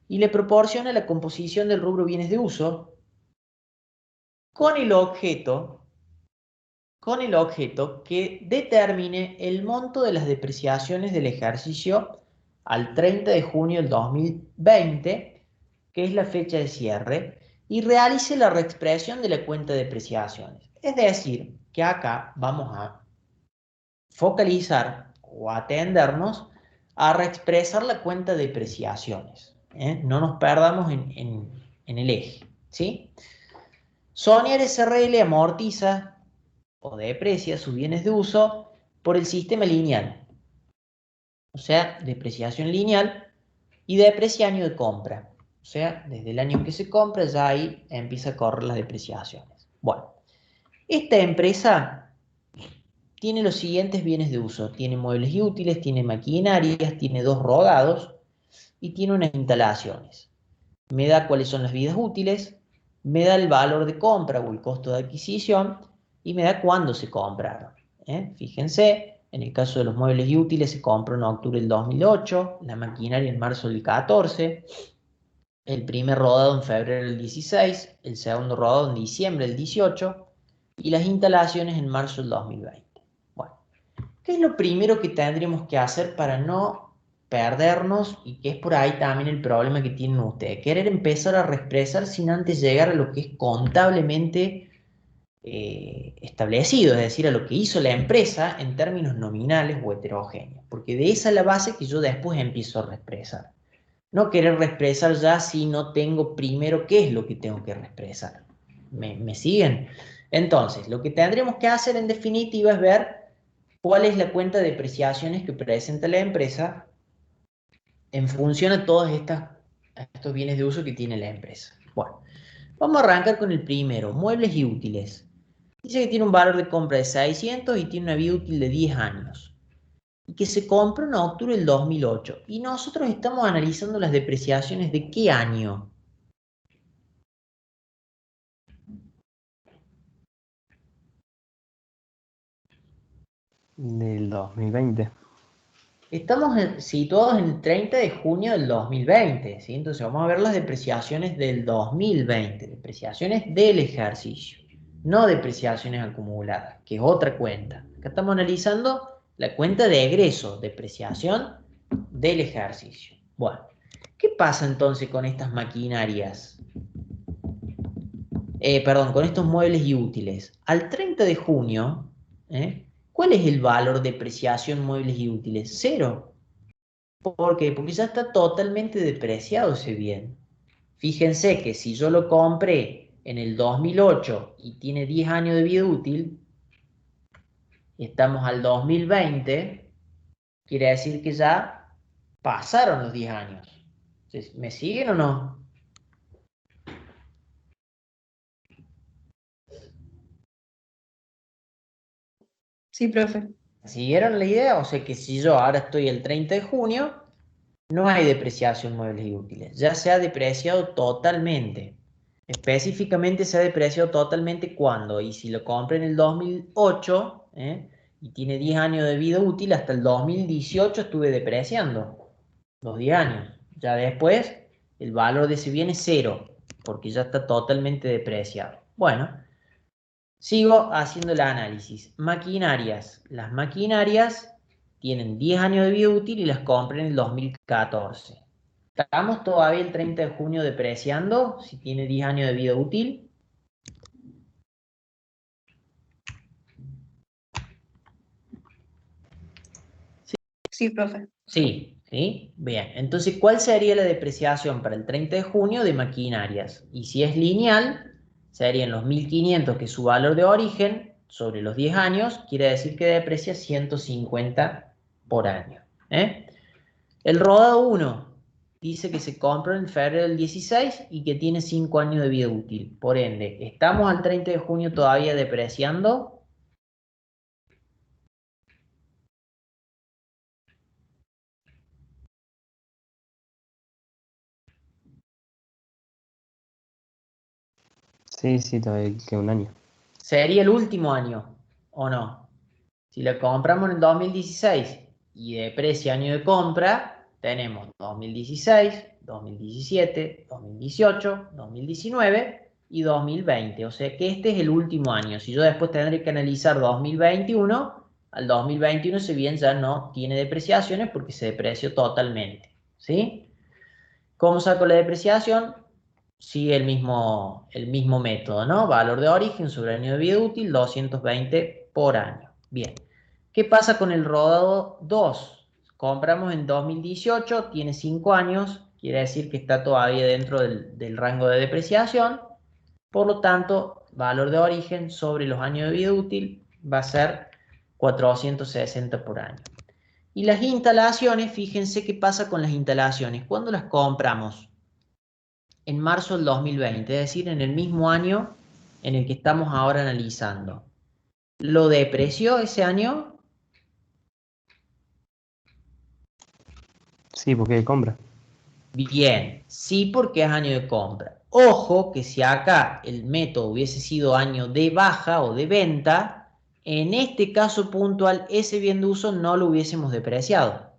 y le proporciona la composición del rubro bienes de uso con el objeto que determine el monto de las depreciaciones del ejercicio al 30 de junio del 2020, que es la fecha de cierre, y realice la reexpresión de la cuenta de depreciaciones. Es decir, que acá vamos a focalizar o atendernos a reexpresar la cuenta de depreciaciones. No nos perdamos en el eje, ¿sí? Soniar SRL amortiza o deprecia sus bienes de uso por el sistema lineal. O sea, depreciación lineal y deprecia año de compra. O sea, desde el año en que se compra ya ahí empieza a correr las depreciaciones. Bueno, esta empresa tiene los siguientes bienes de uso. Tiene muebles y útiles, tiene maquinarias, tiene 2 rodados y tiene unas instalaciones. Me da cuáles son las vidas útiles, me da el valor de compra o el costo de adquisición y me da cuándo se compraron. Fíjense, en el caso de los muebles y útiles se compró en octubre del 2008, la maquinaria en marzo del 14, el primer rodado en febrero del 16, el segundo rodado en diciembre del 18 y las instalaciones en marzo del 2020. Bueno, ¿qué es lo primero que tendríamos que hacer para no perdernos? Y que es por ahí también el problema que tienen ustedes. Querer empezar a reexpresar sin antes llegar a lo que es contablemente establecido, es decir, a lo que hizo la empresa en términos nominales o heterogéneos. Porque de esa es la base que yo después empiezo a reexpresar. No querer reexpresar ya si no tengo primero qué es lo que tengo que reexpresar. ¿Me siguen? Entonces, lo que tendremos que hacer en definitiva es ver cuál es la cuenta de depreciaciones que presenta la empresa en función a todos estos bienes de uso que tiene la empresa. Bueno, vamos a arrancar con el primero, muebles y útiles. Dice que tiene un valor de compra de 600 y tiene una vida útil de 10 años. Y que se compró en octubre del 2008. Y nosotros estamos analizando las depreciaciones de qué año. Del 2020. Estamos situados en el 30 de junio del 2020, ¿sí? Entonces vamos a ver las depreciaciones del 2020, depreciaciones del ejercicio, no depreciaciones acumuladas, que es otra cuenta. Acá estamos analizando la cuenta de egreso, depreciación del ejercicio. Bueno, ¿qué pasa entonces con estas maquinarias? Con estos muebles y útiles. Al 30 de junio, ¿cuál es el valor de depreciación muebles y útiles? 0. ¿Por qué? Porque ya está totalmente depreciado ese bien. Fíjense que si yo lo compré en el 2008 y tiene 10 años de vida útil, y estamos al 2020, quiere decir que ya pasaron los 10 años. ¿Me siguen o no? Sí, profe. ¿Siguieron la idea? O sea que si yo ahora estoy el 30 de junio, no hay depreciación muebles y útiles. Ya se ha depreciado totalmente. Específicamente se ha depreciado totalmente cuando, y si lo compré en el 2008, y tiene 10 años de vida útil, hasta el 2018 estuve depreciando los 10 años. Ya después, el valor de ese bien es 0, porque ya está totalmente depreciado. Bueno, sigo haciendo el análisis. Maquinarias. Las maquinarias tienen 10 años de vida útil y las compré en el 2014. ¿Estamos todavía el 30 de junio depreciando si tiene 10 años de vida útil? Sí, profe. Sí, ¿sí? Bien. Entonces, ¿cuál sería la depreciación para el 30 de junio de maquinarias? Y si es lineal, serían los 1.500, que es su valor de origen, sobre los 10 años, quiere decir que deprecia 150 por año. El rodado 1 dice que se compró en febrero del 16 y que tiene 5 años de vida útil. Por ende, ¿estamos al 30 de junio todavía depreciando? Sí, todavía queda un año. ¿Sería el último año o no? Si la compramos en el 2016 y deprecia año de compra, tenemos 2016, 2017, 2018, 2019 y 2020. O sea que este es el último año. Si yo después tendré que analizar 2021, al 2021 si bien ya no tiene depreciaciones porque se depreció totalmente. ¿Sí? ¿Cómo saco la depreciación? Sigue el mismo método, ¿no? Valor de origen sobre año de vida útil, 220 por año. Bien. ¿Qué pasa con el rodado 2? Compramos en 2018, tiene 5 años, quiere decir que está todavía dentro del rango de depreciación. Por lo tanto, valor de origen sobre los años de vida útil va a ser 460 por año. Y las instalaciones, fíjense qué pasa con las instalaciones. ¿Cuándo las compramos? En marzo del 2020, es decir, en el mismo año en el que estamos ahora analizando. ¿Lo depreció ese año? Sí, porque hay compra. Bien, sí, porque es año de compra. Ojo que si acá el método hubiese sido año de baja o de venta, en este caso puntual ese bien de uso no lo hubiésemos depreciado.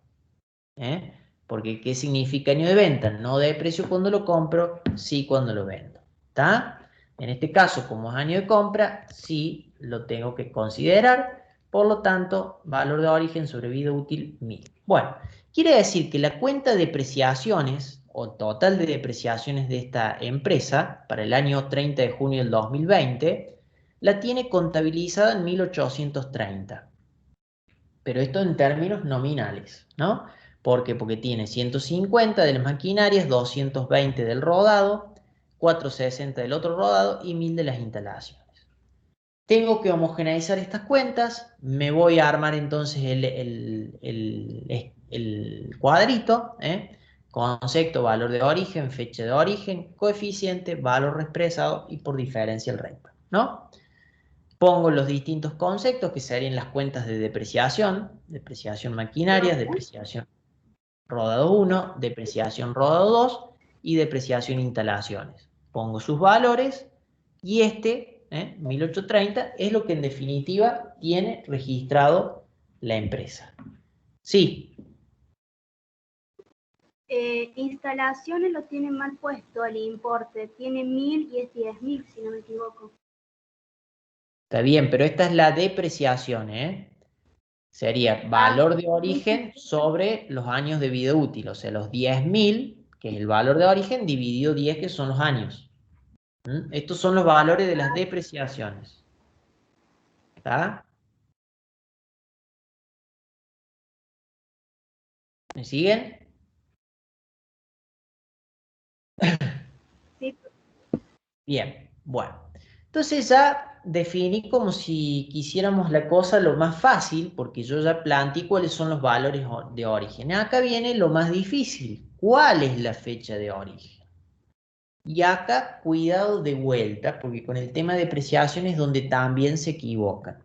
¿Eh? Porque ¿qué significa año de venta? No deprecio cuando lo compro, sí cuando lo vendo. ¿Está? En este caso, como es año de compra, sí lo tengo que considerar. Por lo tanto, valor de origen sobre vida útil 1000. Bueno, quiere decir que la cuenta de depreciaciones o total de depreciaciones de esta empresa para el año 30 de junio del 2020 la tiene contabilizada en 1830. Pero esto en términos nominales, ¿no? ¿Por qué? Porque tiene 150 de las maquinarias, 220 del rodado, 460 del otro rodado y 1000 de las instalaciones. Tengo que homogeneizar estas cuentas, me voy a armar entonces el cuadrito, concepto, valor de origen, fecha de origen, coeficiente, valor expresado y por diferencia el recta, ¿no? Pongo los distintos conceptos que serían las cuentas de depreciación maquinarias, depreciación rodado 1, depreciación rodado 2 y depreciación instalaciones. Pongo sus valores y 1830, es lo que en definitiva tiene registrado la empresa. Sí. Instalaciones lo tienen mal puesto el importe. Tiene 1000 y es 10.000, si no me equivoco. Está bien, pero esta es la depreciación, ¿eh? Sería valor de origen sobre los años de vida útil, o sea, los 10.000, que es el valor de origen, dividido 10, que son los años. Estos son los valores de las depreciaciones. ¿Está? ¿Me siguen? Sí. Bien, bueno. Entonces ya definí como si quisiéramos la cosa lo más fácil, porque yo ya planteé cuáles son los valores de origen. Acá viene lo más difícil. ¿Cuál es la fecha de origen? Y acá, cuidado de vuelta, porque con el tema de depreciación es donde también se equivocan.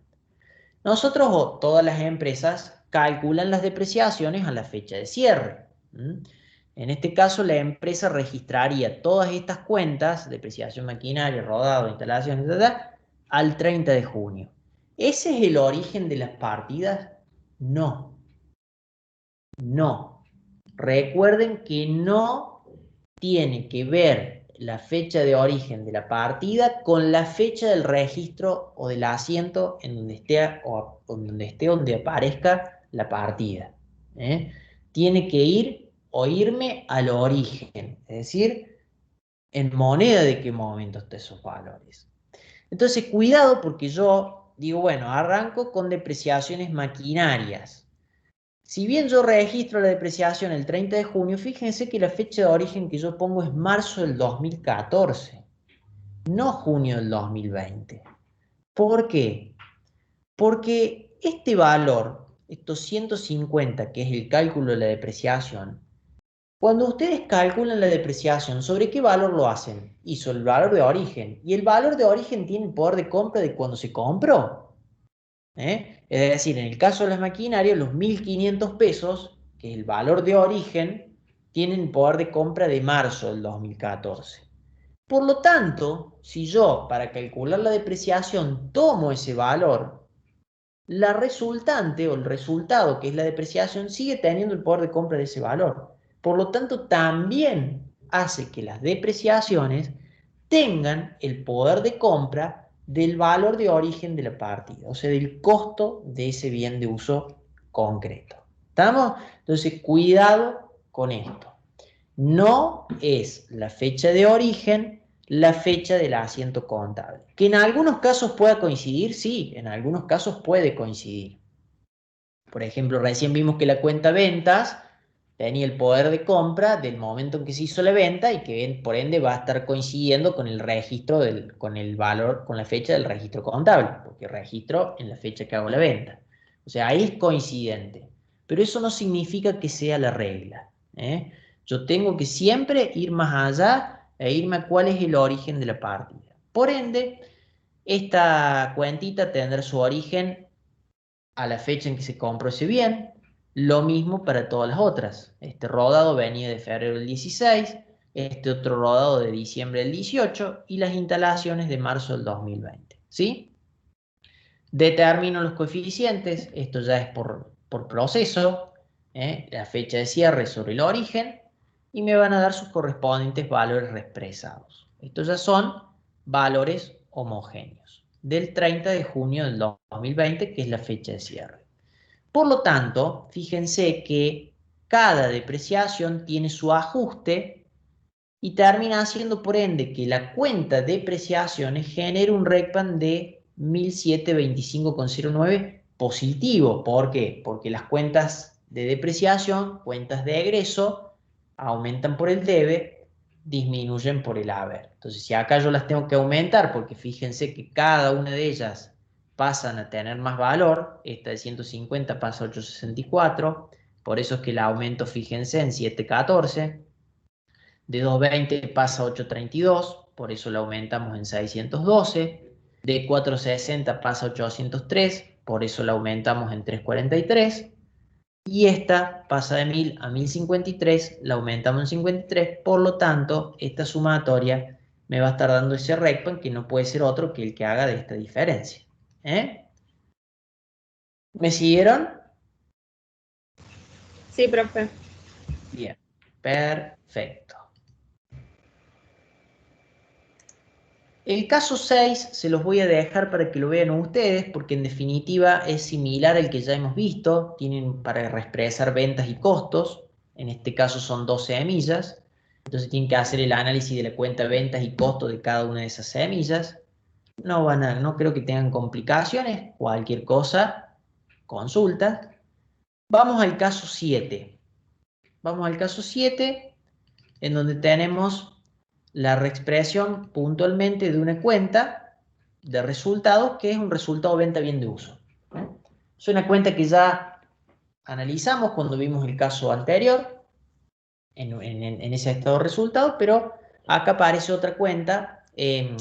Nosotros o todas las empresas calculan las depreciaciones a la fecha de cierre. En este caso, la empresa registraría todas estas cuentas, depreciación maquinaria, rodado, instalaciones, al 30 de junio. ¿Ese es el origen de las partidas? No. No. Recuerden que no tiene que ver la fecha de origen de la partida con la fecha del registro o del asiento en donde esté o donde aparezca la partida. Tiene que ir o irme al origen, es decir, en moneda de qué momento están esos valores. Entonces, cuidado porque yo digo, bueno, arranco con depreciaciones maquinarias. Si bien yo registro la depreciación el 30 de junio, fíjense que la fecha de origen que yo pongo es marzo del 2014, no junio del 2020. ¿Por qué? Porque este valor, estos 150, que es el cálculo de la depreciación, cuando ustedes calculan la depreciación, ¿sobre qué valor lo hacen? Hizo el valor de origen. ¿Y el valor de origen tiene el poder de compra de cuando se compró? Es decir, en el caso de las maquinarias, los 1.500 pesos, que es el valor de origen, tienen poder de compra de marzo del 2014. Por lo tanto, si yo, para calcular la depreciación, tomo ese valor, la resultante o el resultado, que es la depreciación, sigue teniendo el poder de compra de ese valor. Por lo tanto, también hace que las depreciaciones tengan el poder de compra del valor de origen de la partida, o sea, del costo de ese bien de uso concreto. ¿Estamos? Entonces, cuidado con esto. No es la fecha de origen la fecha del asiento contable. Que en algunos casos pueda coincidir, sí, en algunos casos puede coincidir. Por ejemplo, recién vimos que la cuenta ventas tenía el poder de compra del momento en que se hizo la venta y que por ende va a estar coincidiendo con el registro, con el valor, con la fecha del registro contable, porque registro en la fecha que hago la venta. O sea, ahí es coincidente. Pero eso no significa que sea la regla. Yo tengo que siempre ir más allá e irme a cuál es el origen de la partida. Por ende, Esta cuentita tendrá su origen a la fecha en que se compró ese bien. Lo mismo para todas las otras. Este rodado venía de febrero del 16, este otro rodado de diciembre del 18 y las instalaciones de marzo del 2020. ¿Sí? Determino los coeficientes, esto ya es por proceso, la fecha de cierre sobre el origen, y me van a dar sus correspondientes valores reexpresados. Estos ya son valores homogéneos del 30 de junio del 2020, que es la fecha de cierre. Por lo tanto, fíjense que cada depreciación tiene su ajuste y termina haciendo por ende que la cuenta de depreciaciones genere un RECPAM de 1725,09 positivo. ¿Por qué? Porque las cuentas de depreciación, cuentas de egreso, aumentan por el debe, disminuyen por el haber. Entonces, si acá yo las tengo que aumentar, porque fíjense que cada una de ellas pasan a tener más valor, esta de 150 pasa a 864, por eso es que la aumento, fíjense, en 714. De 220 pasa a 832, por eso la aumentamos en 612. De 460 pasa a 803, por eso la aumentamos en 343. Y esta pasa de 1000 a 1053, la aumentamos en 53. Por lo tanto, esta sumatoria me va a estar dando ese RECPAM, que no puede ser otro que el que haga de esta diferencia. ¿Me siguieron? Sí, profe. Bien, perfecto. El caso 6 se los voy a dejar para que lo vean ustedes, porque en definitiva es similar al que ya hemos visto. Tienen para reexpresar ventas y costos. En este caso son 2 semillas. Entonces tienen que hacer el análisis de la cuenta ventas y costos de cada una de esas semillas. No creo que tengan complicaciones. Cualquier cosa, consulta. Vamos al caso 7. Vamos al caso 7, en donde tenemos la reexpresión puntualmente de una cuenta de resultados que es un resultado venta bien de uso. Es una cuenta que ya analizamos cuando vimos el caso anterior, en ese estado de resultados, pero acá aparece otra cuenta,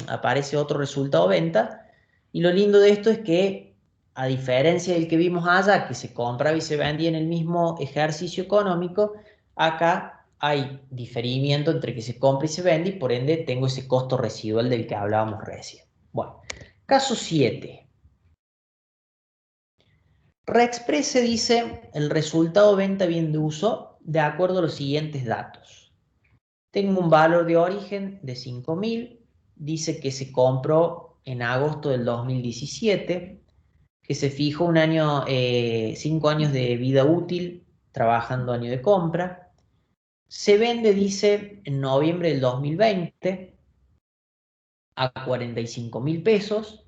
aparece otro resultado venta, y lo lindo de esto es que, a diferencia del que vimos allá, que se compraba y se vendía en el mismo ejercicio económico, acá hay diferimiento entre que se compra y se vende, y por ende tengo ese costo residual del que hablábamos recién. Bueno, caso 7. Reexprese dice el resultado venta bien de uso de acuerdo a los siguientes datos. Tengo un valor de origen de 5.000, dice que se compró en agosto del 2017, que se fijó 5 años de vida útil trabajando año de compra. Se vende, dice, en noviembre del 2020 a 45.000 pesos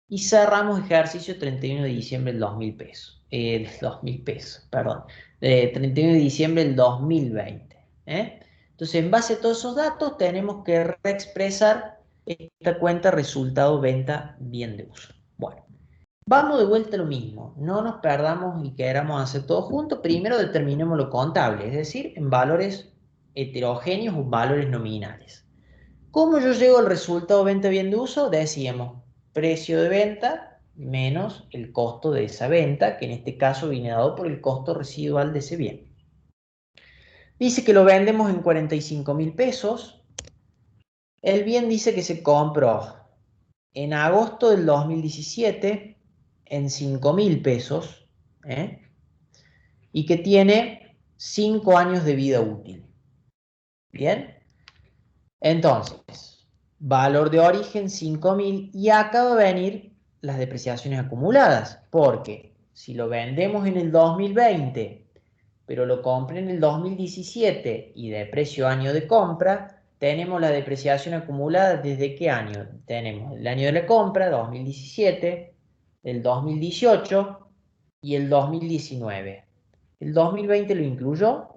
y cerramos ejercicio 31 de diciembre del 2000 pesos. 2000 pesos, perdón. 31 de diciembre del 2020. Entonces, en base a todos esos datos, tenemos que reexpresar esta cuenta resultado venta bien de uso. Bueno, vamos de vuelta a lo mismo. No nos perdamos y queramos hacer todo junto. Primero determinemos lo contable, es decir, en valores heterogéneos o valores nominales. ¿Cómo yo llego al resultado venta bien de uso? Decíamos precio de venta menos el costo de esa venta, que en este caso viene dado por el costo residual de ese bien. Dice que lo vendemos en 45.000 pesos. El bien dice que se compró en agosto del 2017 en 5.000 pesos, y que tiene 5 años de vida útil. Bien, entonces, valor de origen 5.000, y acá va a venir las depreciaciones acumuladas, porque si lo vendemos en el 2020, pero lo compré en el 2017 y de precio año de compra, tenemos la depreciación acumulada ¿desde qué año? Tenemos el año de la compra, 2017, el 2018 y el 2019. ¿El 2020 lo incluyó?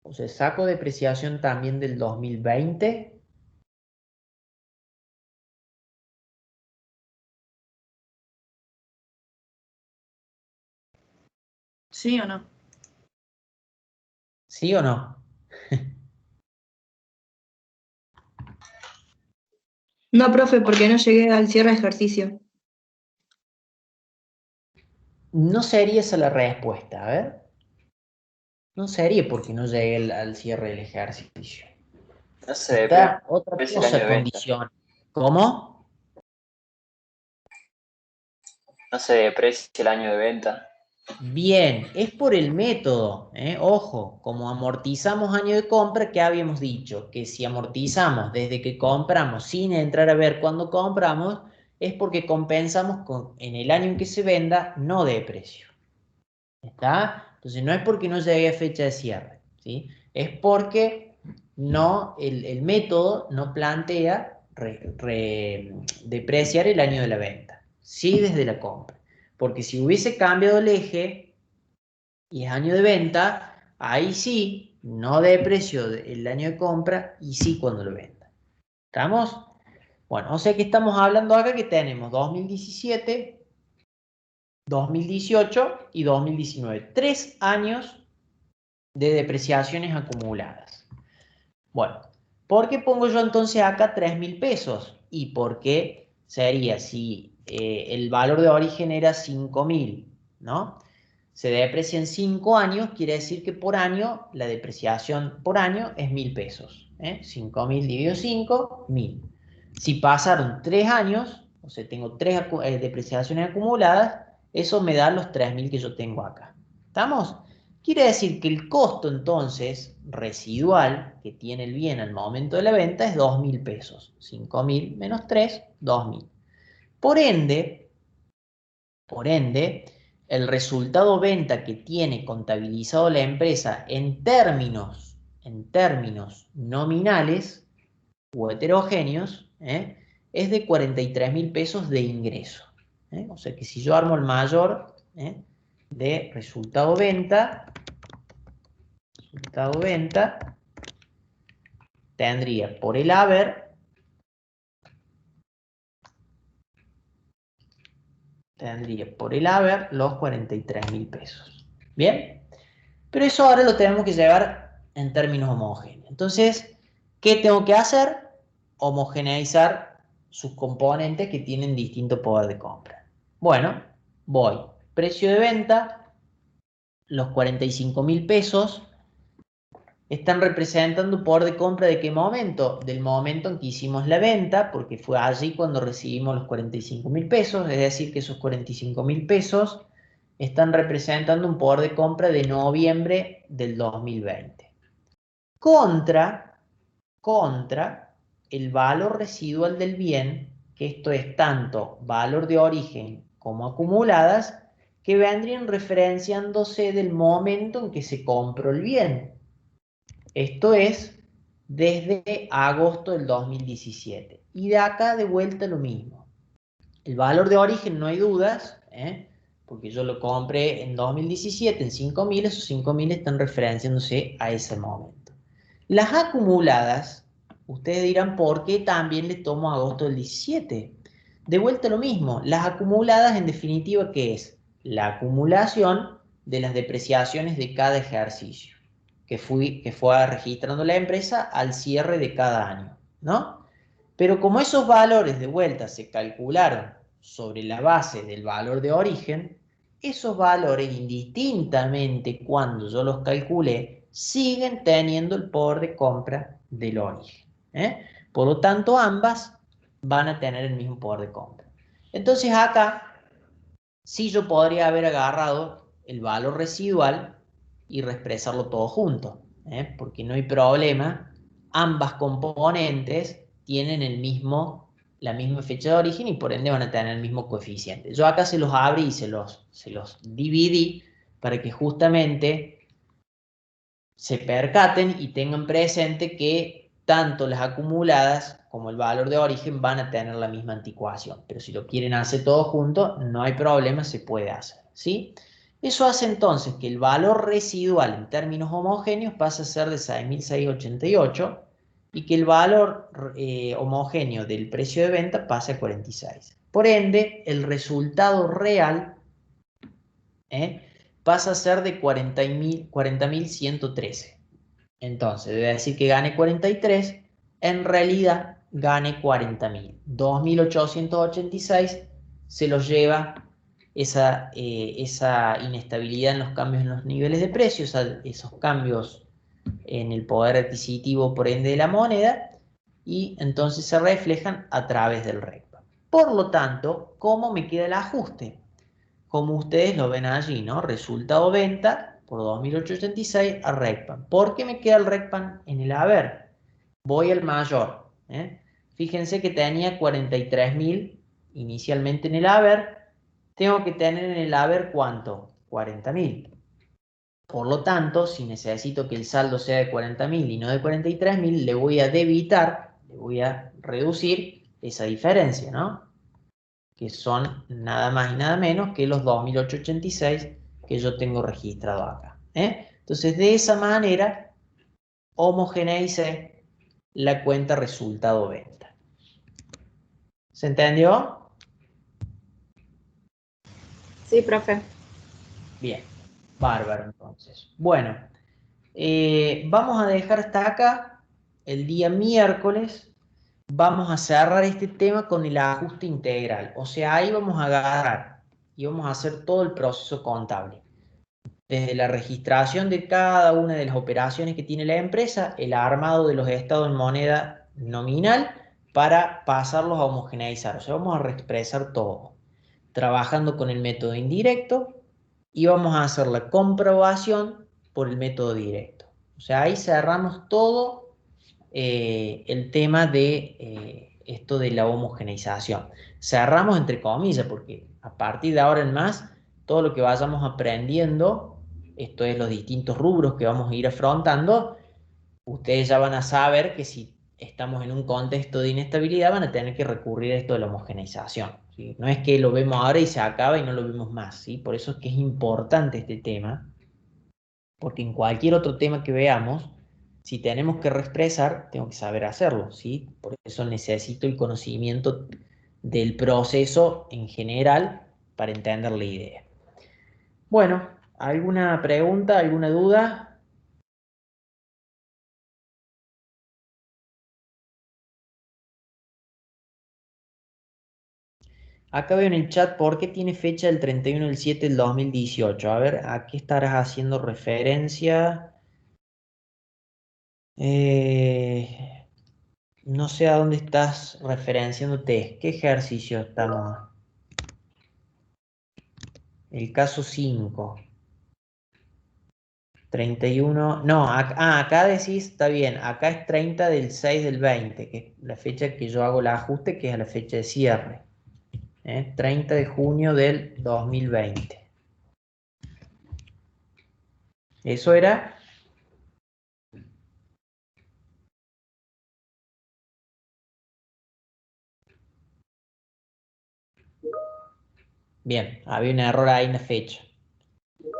O sea, saco depreciación también del 2020. ¿Sí o no? ¿Sí o no? No, profe, porque no llegué al cierre de ejercicio. No sería esa la respuesta, a ver. No sería porque no llegué al cierre del ejercicio. No se Está otra deprecia el año cosa de venta. condición. ¿Cómo? No se deprecia el año de venta. Bien, es por el método, ¿eh? Ojo, como amortizamos año de compra, ¿qué habíamos dicho? Que si amortizamos desde que compramos sin entrar a ver cuándo compramos, es porque compensamos en el año en que se venda, no de precio. ¿Está? Entonces no es porque no llegue a fecha de cierre, ¿sí? Es porque no, el método no plantea depreciar el año de la venta, sí desde la compra. Porque si hubiese cambiado el eje y es año de venta, ahí sí, no deprecio el año de compra y sí cuando lo venda. ¿Estamos? Bueno, o sea que estamos hablando acá que tenemos 2017, 2018 y 2019. 3 años de depreciaciones acumuladas. Bueno, ¿por qué pongo yo entonces acá 3.000 pesos? Y por qué sería si el valor de origen era 5.000, ¿no? Se deprecia en 5 años, quiere decir que por año, la depreciación por año es 1.000 pesos. 5.000 dividido 5, 1.000. Si pasaron 3 años, o sea, tengo 3 depreciaciones acumuladas, eso me da los 3.000 que yo tengo acá. ¿Estamos? Quiere decir que el costo entonces residual que tiene el bien al momento de la venta es 2.000 pesos. 5.000 menos 3, 2.000. Por ende, el resultado venta que tiene contabilizado la empresa en términos nominales o heterogéneos, es de 43.000 pesos de ingreso. O sea que si yo armo el mayor de resultado venta, tendría por el haber, los 43.000 pesos. ¿Bien? Pero eso ahora lo tenemos que llevar en términos homogéneos. Entonces, ¿qué tengo que hacer? Homogeneizar sus componentes que tienen distinto poder de compra. Bueno, voy. Precio de venta, los 45.000 pesos están representando poder de compra de qué momento? Del momento en que hicimos la venta, porque fue allí cuando recibimos los 45.000 pesos, es decir, que esos 45.000 pesos están representando un poder de compra de noviembre del 2020. Contra el valor residual del bien, que esto es tanto valor de origen como acumuladas, que vendrían referenciándose del momento en que se compró el bien. Esto es desde agosto del 2017. Y de acá de vuelta lo mismo. El valor de origen no hay dudas, porque yo lo compré en 2017 en 5.000, esos 5.000 están referenciándose a ese momento. Las acumuladas, ustedes dirán, ¿por qué también le tomo agosto del 17? De vuelta lo mismo, las acumuladas en definitiva, ¿qué es? La acumulación de las depreciaciones de cada ejercicio que fue registrando la empresa al cierre de cada año, ¿no? Pero como esos valores de vuelta se calcularon sobre la base del valor de origen, esos valores, indistintamente cuando yo los calculé, siguen teniendo el poder de compra del origen. Por lo tanto, ambas van a tener el mismo poder de compra. Entonces acá, sí yo podría haber agarrado el valor residual y reexpresarlo todo junto, porque no hay problema. Ambas componentes tienen la misma fecha de origen y por ende van a tener el mismo coeficiente. Yo acá se los abrí y se los dividí para que justamente se percaten y tengan presente que tanto las acumuladas como el valor de origen van a tener la misma anticuación. Pero si lo quieren hacer todo junto, no hay problema, se puede hacer, ¿sí? Eso hace entonces que el valor residual en términos homogéneos pase a ser de 6.688 y que el valor homogéneo del precio de venta pase a 46. Por ende, el resultado real pasa a ser de 40.113. Entonces, debe decir que gane 43, en realidad gane 40.000. 2.886 se los lleva esa inestabilidad en los cambios en los niveles de precios, esos cambios en el poder adquisitivo por ende de la moneda, y entonces se reflejan a través del RECPAM. Por lo tanto, ¿cómo me queda el ajuste? Como ustedes lo ven allí, ¿no? Resultado venta por 2.886 a RECPAM. ¿Por qué me queda el RECPAM en el haber? Voy al mayor. Fíjense que tenía 43.000 inicialmente en el haber. Tengo que tener en el haber ¿cuánto? 40.000. Por lo tanto, si necesito que el saldo sea de 40.000 y no de 43.000, le voy a debitar, le voy a reducir esa diferencia, ¿no? Que son nada más y nada menos que los 2.886 que yo tengo registrado acá. Entonces, de esa manera, homogeneicé la cuenta resultado-venta. ¿Se entendió? Sí, profe. Bien, bárbaro entonces. Bueno, vamos a dejar hasta acá. El día miércoles vamos a cerrar este tema con el ajuste integral. O sea, ahí vamos a agarrar y vamos a hacer todo el proceso contable. Desde la registración de cada una de las operaciones que tiene la empresa, el armado de los estados en moneda nominal para pasarlos a homogeneizar. O sea, vamos a reexpresar todo, trabajando con el método indirecto, y vamos a hacer la comprobación por el método directo. O sea, ahí cerramos todo el tema de esto de la homogeneización. Cerramos entre comillas, porque a partir de ahora en más, todo lo que vayamos aprendiendo, esto es los distintos rubros que vamos a ir afrontando, ustedes ya van a saber que si estamos en un contexto de inestabilidad van a tener que recurrir a esto de la homogeneización, ¿sí? No es que lo vemos ahora y se acaba y no lo vemos más, ¿sí? Por eso es que es importante este tema, porque en cualquier otro tema que veamos, si tenemos que reexpresar, tengo que saber hacerlo, ¿sí? Por eso necesito el conocimiento del proceso en general para entender la idea. Bueno, ¿alguna pregunta, alguna duda? Acá veo en el chat por qué tiene fecha el 31/7/2018. A ver, ¿a qué estarás haciendo referencia? No sé a dónde estás referenciándote. ¿Qué ejercicio estamos? El caso 5. 31. No, acá decís, está bien. Acá es 30/6/20, que es la fecha que yo hago el ajuste, que es la fecha de cierre. 30 de junio del 2020. Eso era. Bien, había un error ahí en la fecha.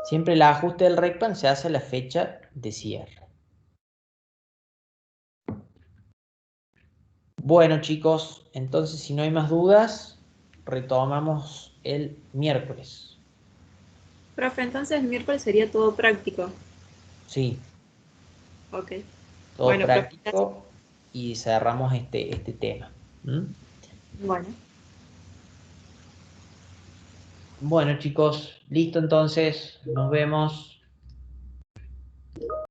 Siempre el ajuste del RECPAM se hace a la fecha de cierre. Bueno, chicos, entonces si no hay más dudas, retomamos el miércoles. Profe, entonces el miércoles sería todo práctico. Sí, Ok. todo Bueno, profe, gracias. práctico y cerramos este tema. Bueno. Bueno, chicos, listo entonces, nos vemos.